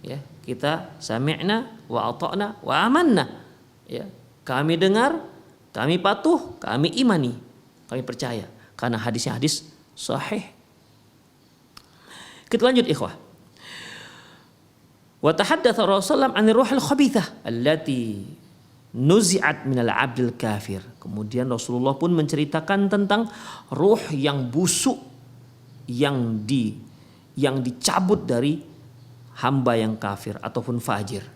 Ya, kita sami'na wa ata'na wa amanna. Ya, kami dengar, Kami patuh, kami imani, kami percaya. Karena hadisnya hadis sahih. Kita lanjut ikhwah. Wa tahaddatsa Rasulullah an ruhil khabithah allati nuzi'at minal abdil kafir. Kemudian Rasulullah pun menceritakan tentang ruh yang busuk yang dicabut dari hamba yang kafir ataupun fajir.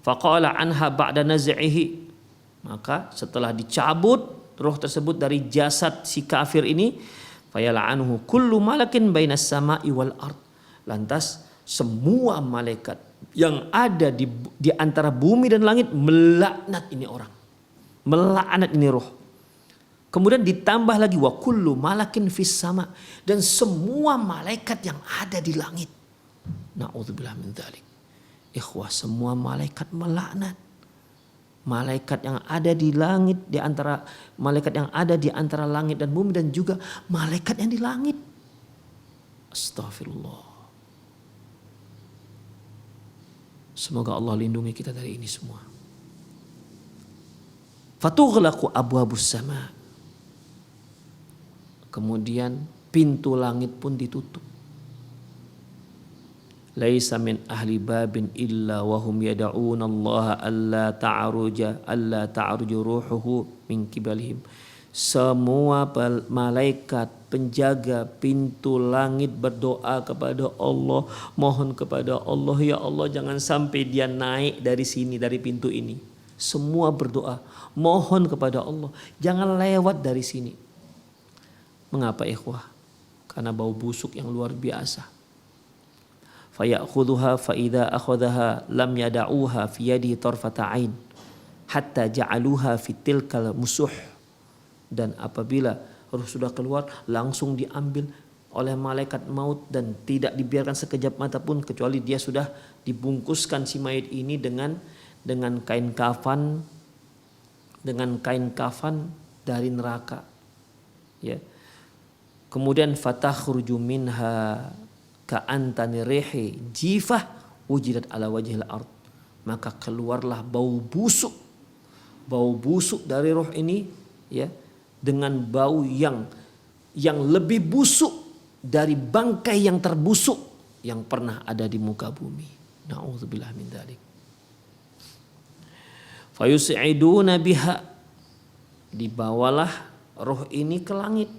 Faqala anha ba'da naz'ihi. Maka setelah dicabut roh tersebut dari jasad si kafir ini, fayal'anuhu kullu malakin bainas sama'i wal ard. Lantas semua malaikat yang ada di antara bumi dan langit melaknat ini orang. Melaknat ini roh. Kemudian ditambah lagi wa kullu malakin fis sama, dan semua malaikat yang ada di langit. Na'udzubillah min dzalik. Ikhwah, semua malaikat melaknat. Malaikat yang ada di langit, di antara malaikat yang ada di antara langit dan bumi, dan juga malaikat yang di langit. Astagfirullah. Semoga Allah lindungi kita dari ini semua. Fatughlaqu abwabus sama. Kemudian pintu langit pun ditutup. Laisa min ahli babin illa wahum yad'una Allah alla ta'ruja ruhuhu min kibalihim. Semua malaikat penjaga pintu langit berdoa kepada Allah, mohon kepada Allah, ya Allah jangan sampai dia naik dari sini, dari pintu ini. Semua berdoa, mohon kepada Allah, jangan lewat dari sini. Mengapa ikhwah? Karena bau busuk yang luar biasa. Fayakhudhuha fa idza akhadhaha lam yada'uha fi yadihi tarfata ain hatta ja'aluha fi tilkal musuh. Dan apabila roh sudah keluar, langsung diambil oleh malaikat maut dan tidak dibiarkan sekejap mata pun, kecuali dia sudah dibungkuskan si mayit ini dengan kain kafan, dari neraka. Ya. Kemudian fatakhruju minha ka'antani rihi jifah wujidat ala wajhil ard. Maka keluarlah bau busuk dari roh ini, ya, dengan bau yang lebih busuk dari bangkai yang terbusuk yang pernah ada di muka bumi. Na'udzubillah min dzalik. Fayus'iduna biha, dibawalah roh ini ke langit.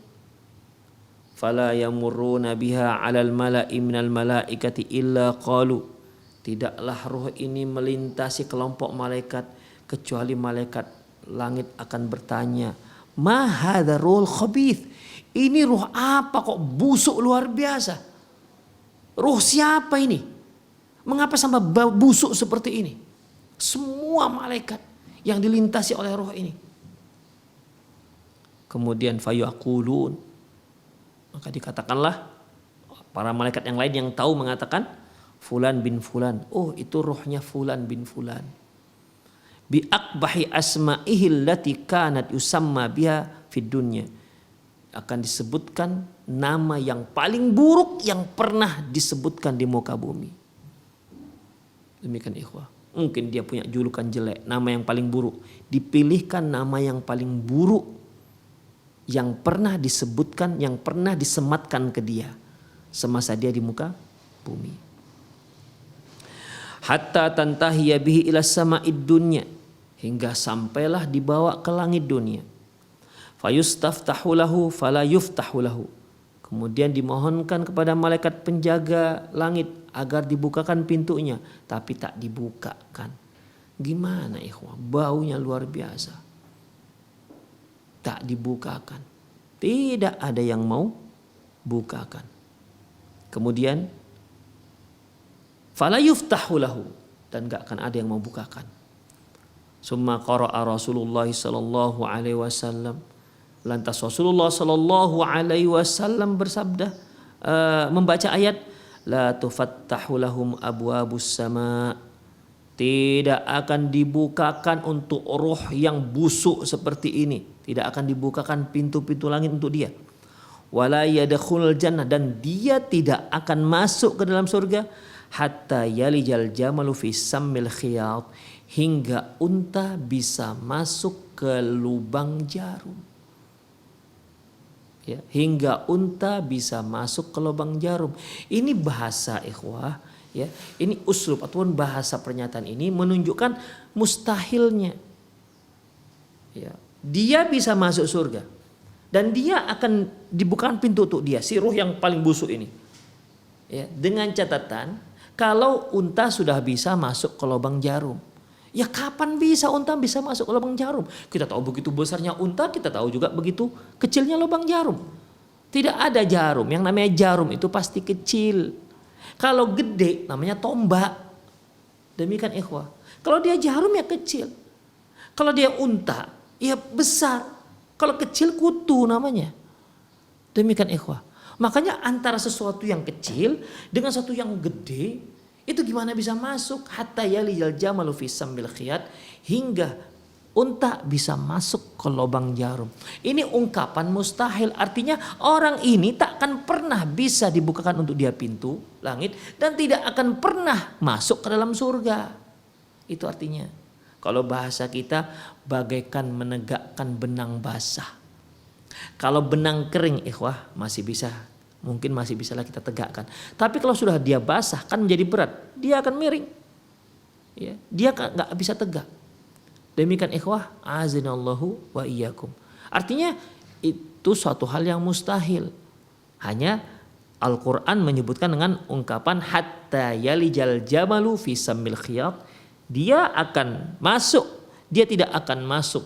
Fala yamurruna biha 'alal mala'i minal malaikati illa qalu. Tidaklah roh ini melintasi kelompok malaikat kecuali malaikat langit akan bertanya, "Ma hadzal ruhul khabith?" Ini roh apa kok busuk luar biasa? Roh siapa ini? Mengapa sampai busuk seperti ini? Semua malaikat yang dilintasi oleh roh ini. Kemudian fayaqulun, maka dikatakanlah para malaikat yang lain yang tahu mengatakan fulan bin fulan. Oh, itu rohnya fulan bin fulan. Bi aqbahi asma'ihi allati kanat yusamma biha fid dunya. Akan disebutkan nama yang paling buruk yang pernah disebutkan di muka bumi. Demikian ikhwah. Mungkin dia punya julukan jelek, nama yang paling buruk. Dipilihkan nama yang paling buruk yang pernah disebutkan, yang pernah disematkan ke dia semasa dia di muka bumi. Hatta tantahiya bihi ila sama'id dunya, hingga sampailah dibawa ke langit dunia. Fayustaftahu lahu fala yuftahu lahu. Kemudian dimohonkan kepada malaikat penjaga langit agar dibukakan pintunya, tapi tak dibukakan. Gimana ikhwah? Baunya luar biasa. Tak dibukakan. Tidak ada yang mau bukakan. Kemudian fala yuftahu lahu, dan gak akan ada yang mau bukakan. Summa qara'a Rasulullah sallallahu alaihi wasallam. Lantas Rasulullah sallallahu alaihi wasallam bersabda, membaca ayat la tufattahu lahum abwabus sama. Tidak akan dibukakan untuk roh yang busuk seperti ini. Tidak akan dibukakan pintu-pintu langit untuk dia. Wala yadkhulul jannah, dan dia tidak akan masuk ke dalam surga hatta yalijal jamalu fi sammil khiyat, hingga unta bisa masuk ke lubang jarum. Ya, hingga unta bisa masuk ke lubang jarum. Ini bahasa ikhwah, ya. Ini uslub ataupun bahasa pernyataan ini menunjukkan mustahilnya. Ya, dia bisa masuk surga dan dia akan dibukakan pintu untuk dia, si ruh yang paling busuk ini. Ya, dengan catatan kalau unta sudah bisa masuk ke lubang jarum. Ya kapan bisa unta bisa masuk ke lubang jarum? Kita tahu begitu besarnya unta, kita tahu juga begitu kecilnya lubang jarum. Tidak ada jarum, yang namanya jarum itu pasti kecil. Kalau gede namanya tombak. Demikian ikhwah. Kalau dia jarum ya kecil. Kalau dia unta ya besar. Kalau kecil kutu namanya. Demikian ikhwah. Makanya antara sesuatu yang kecil dengan sesuatu yang gede, itu gimana bisa masuk? Hatta yalijal jamalu fi sammil khiyat, hingga unta bisa masuk ke lubang jarum. Ini ungkapan mustahil, artinya orang ini tak akan pernah bisa dibukakan untuk dia pintu langit dan tidak akan pernah masuk ke dalam surga. Itu artinya. Kalau bahasa kita bagaikan menegakkan benang basah. Kalau benang kering ikhwah masih bisa, mungkin masih bisa lah kita tegakkan. Tapi kalau sudah dia basah kan menjadi berat, dia akan miring. Ya, dia nggak bisa tegak. Demikian ikhwah, azinallahu wa iyyakum. Artinya itu suatu hal yang mustahil. Hanya Al-Quran menyebutkan dengan ungkapan hatta yalijal jamalu fi sammil khiyat. Dia akan masuk, dia tidak akan masuk,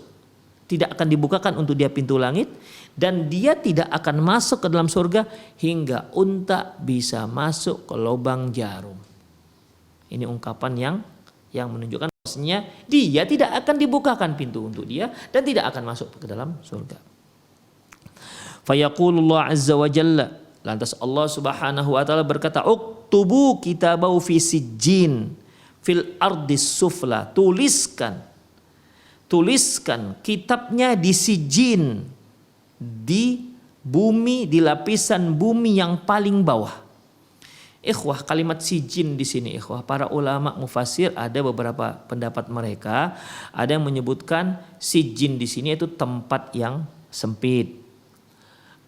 tidak akan dibukakan untuk dia pintu langit, dan dia tidak akan masuk ke dalam surga hingga unta bisa masuk ke lubang jarum. Ini ungkapan yang menunjukkan bahwasanya dia tidak akan dibukakan pintu untuk dia dan tidak akan masuk ke dalam surga. Fayaqulullah azza wa jalla, lantas Allah subhanahu wa ta'ala berkata, uktubu kitabahu fi sijjin fil ardis sufla, tuliskan kitabnya di sijin, di bumi, di lapisan bumi yang paling bawah. Ikhwah, kalimat sijin di sini ikhwah, para ulama mufassir ada beberapa pendapat mereka, ada yang menyebutkan sijin di sini itu tempat yang sempit.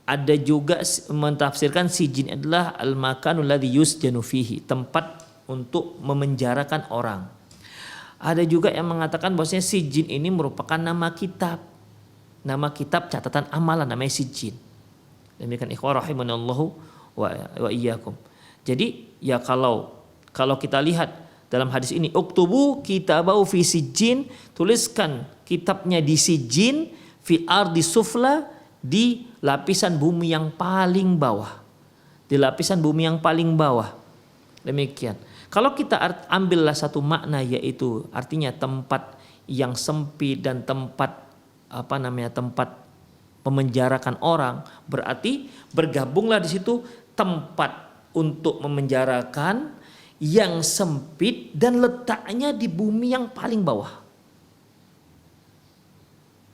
Ada juga mentafsirkan sijin adalah al-makanul ladzi yusjanu fihi, tempat untuk memenjarakan orang. Ada juga yang mengatakan bahwasanya sijin ini merupakan nama kitab. Nama kitab catatan amalan namanya sijin. Demikian ikhwah rahimanallahu wa iyyakum. Jadi ya kalau kita lihat dalam hadis ini, uktubu kitabahu fi sijin, tuliskan kitabnya di sijin fi ardi sufla, di lapisan bumi yang paling bawah. Di lapisan bumi yang paling bawah. Demikian. Kalau kita ambillah satu makna, yaitu artinya tempat yang sempit dan tempat tempat memenjarakan orang, berarti bergabunglah di situ tempat untuk memenjarakan yang sempit dan letaknya di bumi yang paling bawah.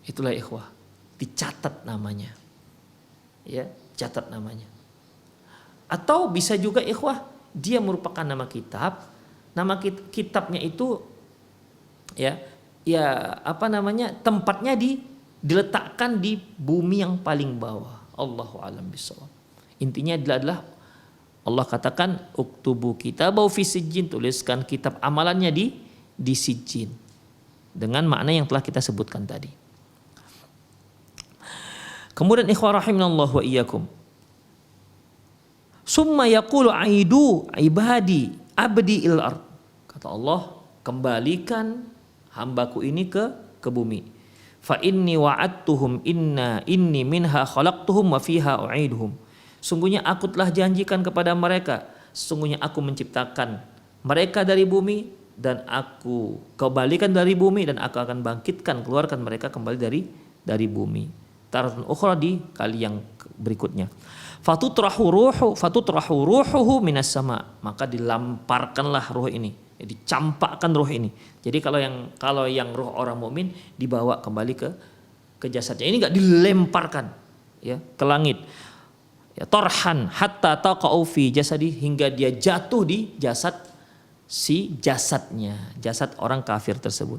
Itulah ikhwah, dicatat namanya. Ya, catat namanya. Atau bisa juga ikhwah, dia merupakan nama kitab. Nama kitabnya itu tempatnya diletakkan di bumi yang paling bawah. Allahu a'lam bishawab. Intinya adalah Allah katakan uktubu kitabahu fi sijjin, tuliskan kitab amalannya di sijjin, dengan makna yang telah kita sebutkan tadi. Kemudian ikhwah rahimanallahu wa iyyakum, summa yaqulu aidu ibadi abdi il ard, kata Allah, kembalikan hambaku ini ke bumi. Fa inni wa'adtuhum inni minha khalaqtuhum wa fiha u'iduhum. Sungguhnya aku telah janjikan kepada mereka, sesungguhnya aku menciptakan mereka dari bumi dan aku kembalikan dari bumi, dan aku akan bangkitkan, keluarkan mereka kembali dari bumi. Taratan ukhra, di kali yang berikutnya. Fatutrahu ruhuhu minas sama, maka dilamparkanlah ruh ini, dicampakkan ruh ini. Jadi kalau yang ruh orang mukmin dibawa kembali ke jasadnya. Ini enggak dilemparkan ya ke langit. Ya, torhan hatta taqa'u fi jasadi, hingga dia jatuh di jasad jasadnya, jasad orang kafir tersebut.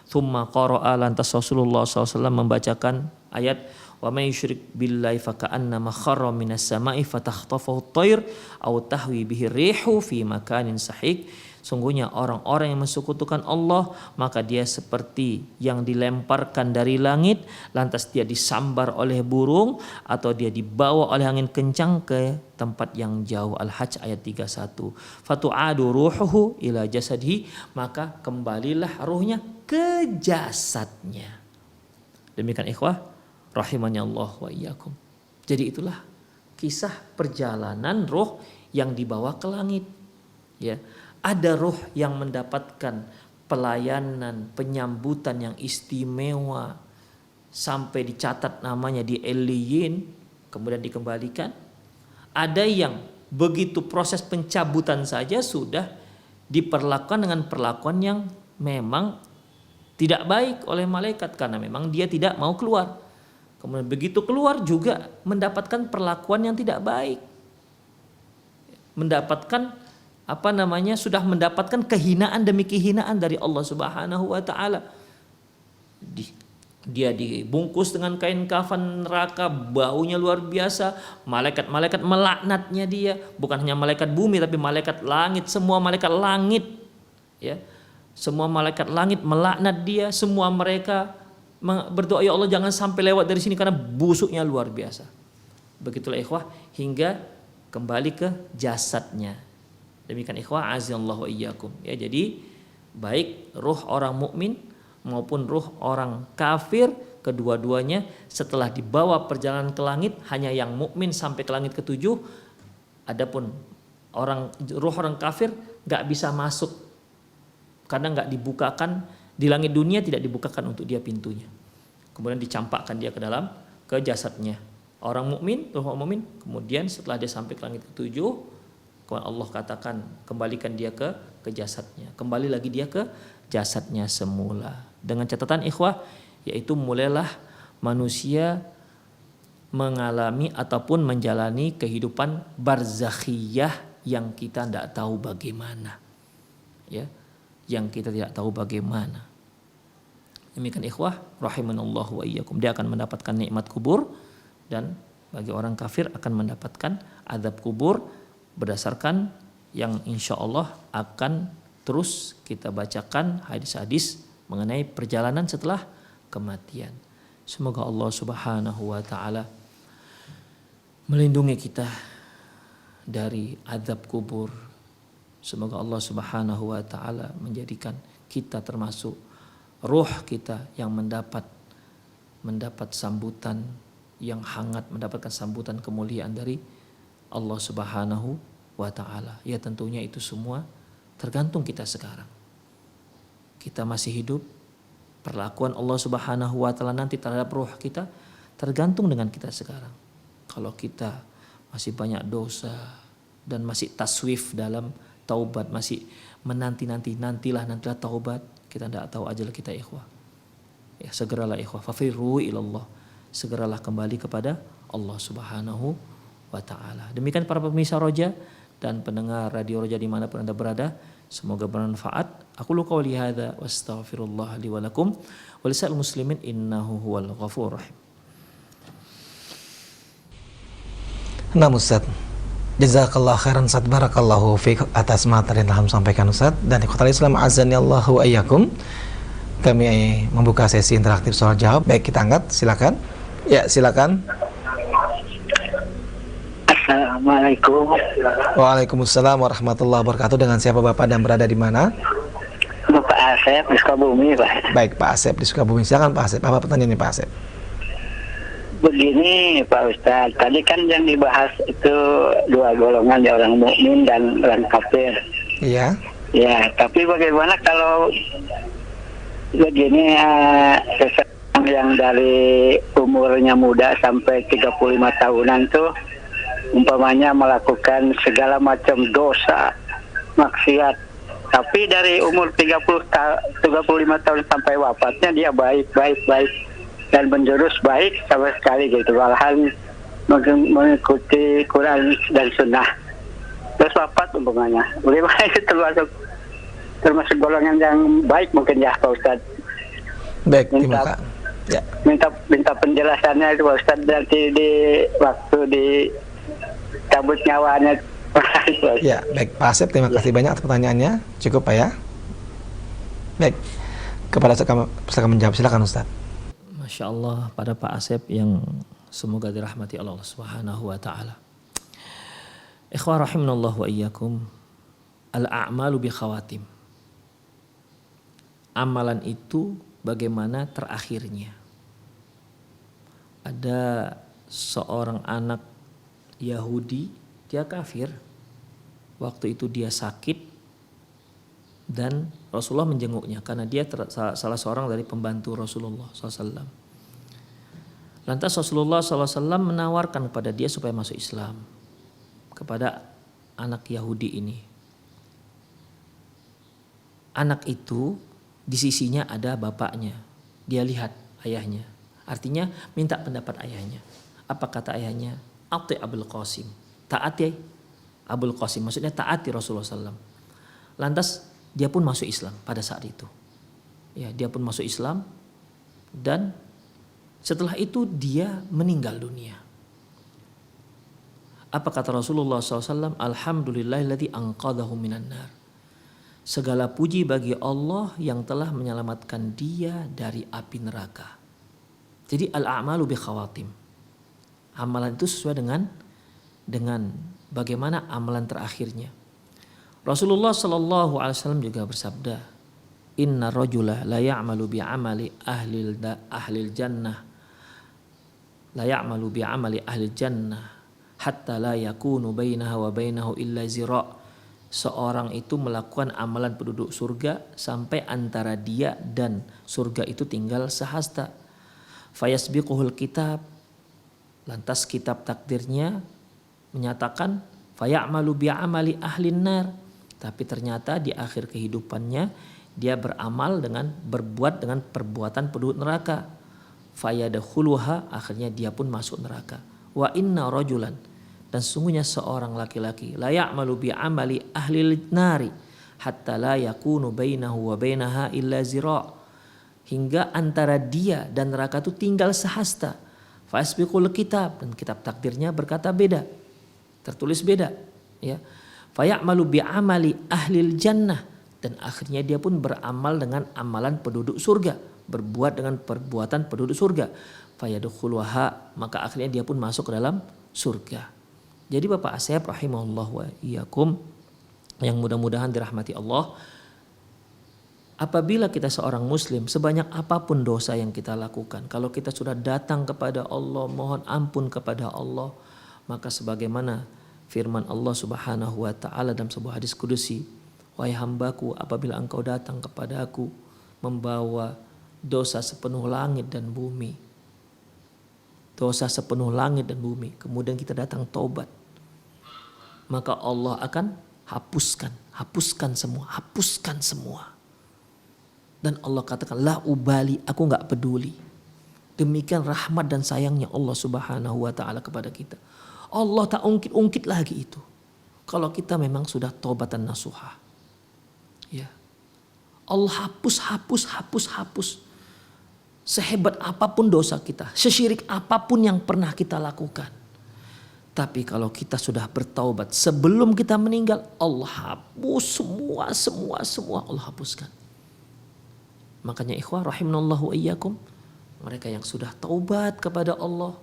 Thumma qara'a, lantas Rasulullah SAW membacakan ayat wa may yusyrik billahi faka'annama kharra minas sama'i fatakhtafahu at-tayr aw tahwi bihi rihu fi makanin sahik. Sungguhnya orang-orang yang mensekutukan Allah, maka dia seperti yang dilemparkan dari langit, lantas dia disambar oleh burung, atau dia dibawa oleh angin kencang ke tempat yang jauh. Al-Hajj ayat 31. Fatu'adu ruhuhu ila jasadhi, maka kembalilah ruhnya ke jasadnya. Demikian ikhwah rahimani Allah wa iyyakum. Jadi itulah kisah perjalanan ruh yang dibawa ke langit. Ya. Ada ruh yang mendapatkan pelayanan, penyambutan yang istimewa sampai dicatat namanya di Eliyin, kemudian dikembalikan. Ada yang begitu proses pencabutan saja sudah diperlakukan dengan perlakuan yang memang tidak baik oleh malaikat karena memang dia tidak mau keluar. Kemudian begitu keluar juga mendapatkan perlakuan yang tidak baik. Sudah mendapatkan kehinaan demi kehinaan dari Allah Subhanahu wa taala. Dia dibungkus dengan kain kafan neraka, baunya luar biasa. Malaikat-malaikat melaknatnya dia, bukan hanya malaikat bumi tapi malaikat langit, semua malaikat langit. Ya. Semua malaikat langit melaknat dia, semua mereka berdoa, ya Allah jangan sampai lewat dari sini karena busuknya luar biasa. Begitulah ikhwah hingga kembali ke jasadnya. Demikian ikhwah azallahu wa iyyakum. Ya, jadi baik ruh orang mukmin maupun ruh orang kafir, kedua-duanya setelah dibawa perjalanan ke langit, hanya yang mukmin sampai ke langit ketujuh. Adapun ruh orang kafir enggak bisa masuk karena enggak dibukakan di langit dunia, tidak dibukakan untuk dia pintunya. Kemudian dicampakkan dia ke jasadnya. Orang mukmin, ruh orang mukmin, kemudian setelah dia sampai ke langit ketujuh, Allah katakan kembalikan dia ke jasadnya, kembali lagi dia ke jasadnya semula. Dengan catatan ikhwah, yaitu mulailah manusia mengalami ataupun menjalani kehidupan barzakhiyah yang kita tidak tahu bagaimana, ya, yang kita tidak tahu bagaimana. Demikian ikhwah rahimanallahu wa iyyakum. Dia akan mendapatkan nikmat kubur, dan bagi orang kafir akan mendapatkan azab kubur, berdasarkan yang insya Allah akan terus kita bacakan hadis-hadis mengenai perjalanan setelah kematian. Semoga Allah Subhanahu wa taala melindungi kita dari azab kubur. Semoga Allah Subhanahu wa taala menjadikan kita termasuk ruh kita yang mendapat sambutan yang hangat, mendapatkan sambutan kemuliaan dari Allah Subhanahu wa ta'ala. Ya tentunya itu semua tergantung kita sekarang. Kita masih hidup, perlakuan Allah Subhanahu wa ta'ala nanti terhadap ruh kita tergantung dengan kita sekarang. Kalau kita masih banyak dosa dan masih taswif dalam taubat, masih nantilah taubat, kita tidak tahu ajal kita ikhwah. Ya segeralah ikhwah, fafirru ilallah, segeralah kembali kepada Allah Subhanahu wa ta'ala. Demikian para pemirsa Roja dan pendengar Radio Roja dimanapun Anda berada, semoga bermanfaat. Aku qouli hadza wa astaghfirullah li wa lakum wa lisa'il muslimin innahu huwal ghafurur rahim. Nah Ustaz, jazakallah khairan Ustaz, barakallahu fiik atas materi yang telah sampaikan Ustaz. Dan ikhwatal Islam azani Allahu wa iyyakum, kami membuka sesi interaktif soal jawab. Baik, kita angkat, silakan. Ya, silakan. Assalamualaikum. Waalaikumsalam warahmatullahi wabarakatuh. Dengan siapa Bapak dan berada di mana? Bapak Asep di Sukabumi, Pak. Baik, Pak Asep di Sukabumi. Silakan Pak Asep. Apa pertanyaannya Pak Asep? Begini Pak Ustadz, tadi kan yang dibahas itu dua golongan, ya orang mukmin dan orang kafir. Iya. Ya, tapi bagaimana kalau begini seseorang yang dari umurnya muda sampai 35 tahunan tuh umpamanya melakukan segala macam dosa, maksiat, tapi dari umur 35 tahun sampai wafatnya dia baik dan menjurus baik sama sekali gitu, malahan mengikuti Quran dan Sunnah, terus wafat umpamanya. Bagaimana itu termasuk golongan yang baik mungkin ya Pak Ustadz? Baik, minta terima kasih. Ya. minta penjelasannya itu Pak Ustaz, nanti di waktu di cabut nyawanya. Ya, baik Pak Asep, terima kasih banyak atas pertanyaannya. Cukup Pak ya. Baik, kepada saya menjawab, silakan Ustaz. Masya Allah, pada Pak Asep yang semoga dirahmati Allah Subhanahu wa Ta'ala. Ikhwan rahimanallah wa iyyakum, al-a'malu bi khawatim. Amalan itu bagaimana terakhirnya. Ada seorang anak Yahudi, dia kafir. Waktu itu dia sakit dan Rasulullah menjenguknya karena dia salah seorang dari pembantu Rasulullah SAW. Lantas Rasulullah SAW menawarkan kepada dia supaya masuk Islam, kepada anak Yahudi ini. Anak itu di sisinya ada bapaknya, dia lihat ayahnya. Artinya minta pendapat ayahnya. Apa kata ayahnya? Ati Abul Qasim, taati Abul Qasim, maksudnya taati Rasulullah SAW. Lantas dia pun masuk Islam pada saat itu. Ya, dia pun masuk Islam dan setelah itu dia meninggal dunia. Apa kata Rasulullah SAW? Alhamdulillahilladzi anqadhahu minan nar. Segala puji bagi Allah yang telah menyelamatkan dia dari api neraka. Jadi al-a'malu bi khawatim. Amalan itu sesuai dengan bagaimana amalan terakhirnya. Rasulullah sallallahu alaihi wasallam juga bersabda, "Inna rajula la ya'malu bi 'amali ahlil jannah. La ya'malu bi 'amali ahlil jannah hatta la yakunu bainaha wa bainahu illa zira'." Seorang itu melakukan amalan penduduk surga sampai antara dia dan surga itu tinggal sehasta. Fayasbiquhul kitab. Lantas kitab takdirnya menyatakan fayamalu bi'amali ahlin nar, tapi ternyata di akhir kehidupannya dia beramal berbuat dengan perbuatan penduduk neraka. Fayadkhuluha, akhirnya dia pun masuk neraka. Wa inna rajulan, dan sesungguhnya seorang laki-laki la ya'malu bi'amali ahlil nari hatta la yakunu bainahu wa bainaha illa zira', hingga antara dia dan neraka itu tinggal sehasta. Fasbiqul kitab, dan kitab takdirnya berkata beda, tertulis beda, ya. Fayamalu bi'amali ahlil jannah, dan akhirnya dia pun beramal dengan amalan penduduk surga, berbuat dengan perbuatan penduduk surga. Fayadkhuluha, maka akhirnya dia pun masuk ke dalam surga. Jadi Bapak Asep rahimahullah wa iyyakum, yang mudah-mudahan dirahmati Allah, apabila kita seorang muslim, sebanyak apapun dosa yang kita lakukan, kalau kita sudah datang kepada Allah, mohon ampun kepada Allah, maka sebagaimana firman Allah Subhanahu wa Ta'ala dalam sebuah hadis kudusi, wahai hambaku, apabila engkau datang kepadaku membawa dosa sepenuh langit dan bumi, dosa sepenuh langit dan bumi, kemudian kita datang taubat, maka Allah akan hapuskan semua. Dan Allah katakan, la ubali, aku gak peduli. Demikian rahmat dan sayangnya Allah Subhanahu wa Ta'ala kepada kita. Allah tak ungkit-ungkit lagi itu, kalau kita memang sudah taubatan nasuha. Ya. Allah hapus. Sehebat apapun dosa kita, sesyirik apapun yang pernah kita lakukan. Tapi kalau kita sudah bertaubat sebelum kita meninggal, Allah hapus semua Allah hapuskan. Makanya ikhwah rahimanallahu wa iyyakum, mereka yang sudah taubat kepada Allah,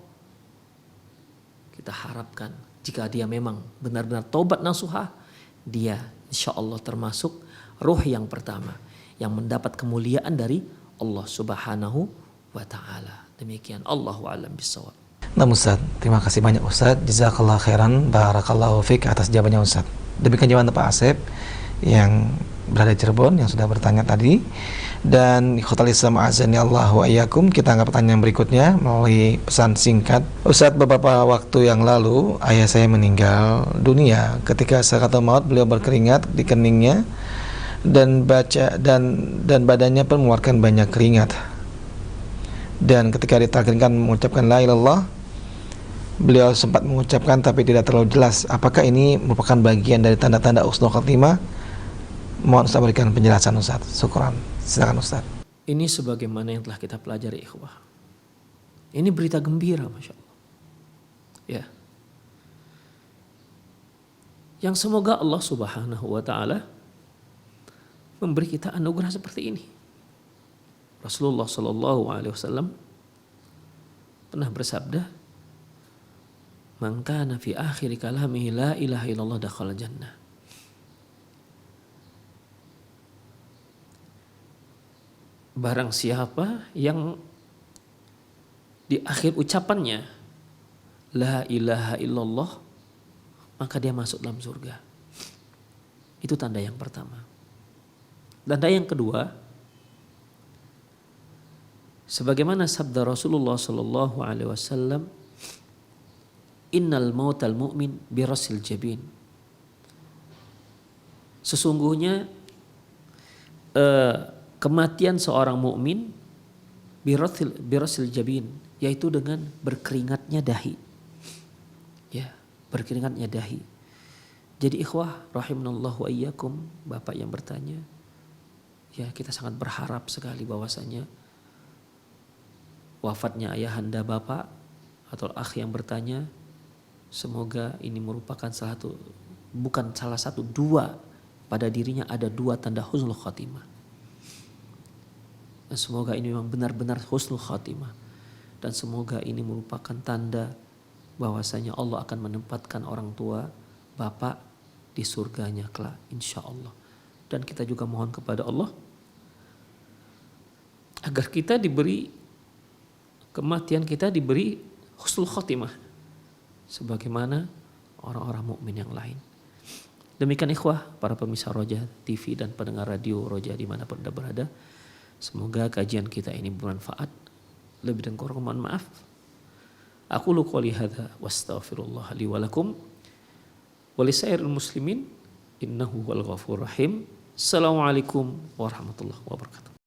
kita harapkan jika dia memang benar-benar taubat nasuha, dia insya Allah termasuk ruh yang pertama yang mendapat kemuliaan dari Allah Subhanahu wa Ta'ala. Demikian, Allahu a'lam bishawab. Nah Ustaz, terima kasih banyak Ustaz. Jazakallah khairan, barakallahu fiik atas jawabannya Ustaz. Demikian jawaban Pak Asep yang berada di Cirebon yang sudah bertanya tadi. Dan ikhwatal Islam azani Allah wa iyyakum, kita angkat pertanyaan berikutnya melalui pesan singkat. Ustaz, beberapa waktu yang lalu ayah saya meninggal dunia. Ketika sakaratul maut, beliau berkeringat di keningnya dan badannya pun mengeluarkan banyak keringat. Dan ketika ditakdirkan mengucapkan la ilaha illallah, beliau sempat mengucapkan tapi tidak terlalu jelas. Apakah ini merupakan bagian dari tanda-tanda husnul khatimah? Mohon Ustaz berikan penjelasan Ustaz. Syukran. Silakan Ustaz. Ini sebagaimana yang telah kita pelajari ikhwah. Ini berita gembira Masya Allah. Ya. Yang semoga Allah Subhanahu wa ta'ala memberi kita anugerah seperti ini. Rasulullah Sallallahu Alaihi Wasallam pernah bersabda, "Man kana fi akhir kalamihi la ilaha illallah dakhala jannah." Barang siapa yang di akhir ucapannya la ilaha illallah, maka dia masuk dalam surga. Itu tanda yang pertama. Tanda yang kedua, sebagaimana sabda Rasulullah sallallahu alaihi wasallam, "Innal mautal mu'min birasil jabin." Sesungguhnya kematian seorang mukmin birasil jabin, yaitu dengan berkeringatnya dahi. Ya, berkeringatnya dahi. Jadi ikhwah rahimanallahu wa iyyakum, Bapak yang bertanya, ya kita sangat berharap sekali bahwasanya wafatnya ayahanda Bapak atau akh yang bertanya, semoga ini merupakan dua, pada dirinya ada dua tanda husnul khatimah. Dan semoga ini memang benar-benar husnul khatimah, dan semoga ini merupakan tanda bahwasanya Allah akan menempatkan orang tua Bapak di surganya kelak insyaallah. Dan kita juga mohon kepada Allah agar kita kematian kita diberi husnul khatimah sebagaimana orang-orang mukmin yang lain. Demikian ikhwah, para pemirsa Roja TV dan pendengar radio Roja dimanapun Anda berada. Semoga kajian kita ini bermanfaat. Lebih dan kurang mohon maaf. Aku qouli hadza wastaghfirullah li wa lakum wa lisairil muslimin innahu wal ghafurur rahim. Assalamualaikum warahmatullahi wabarakatuh.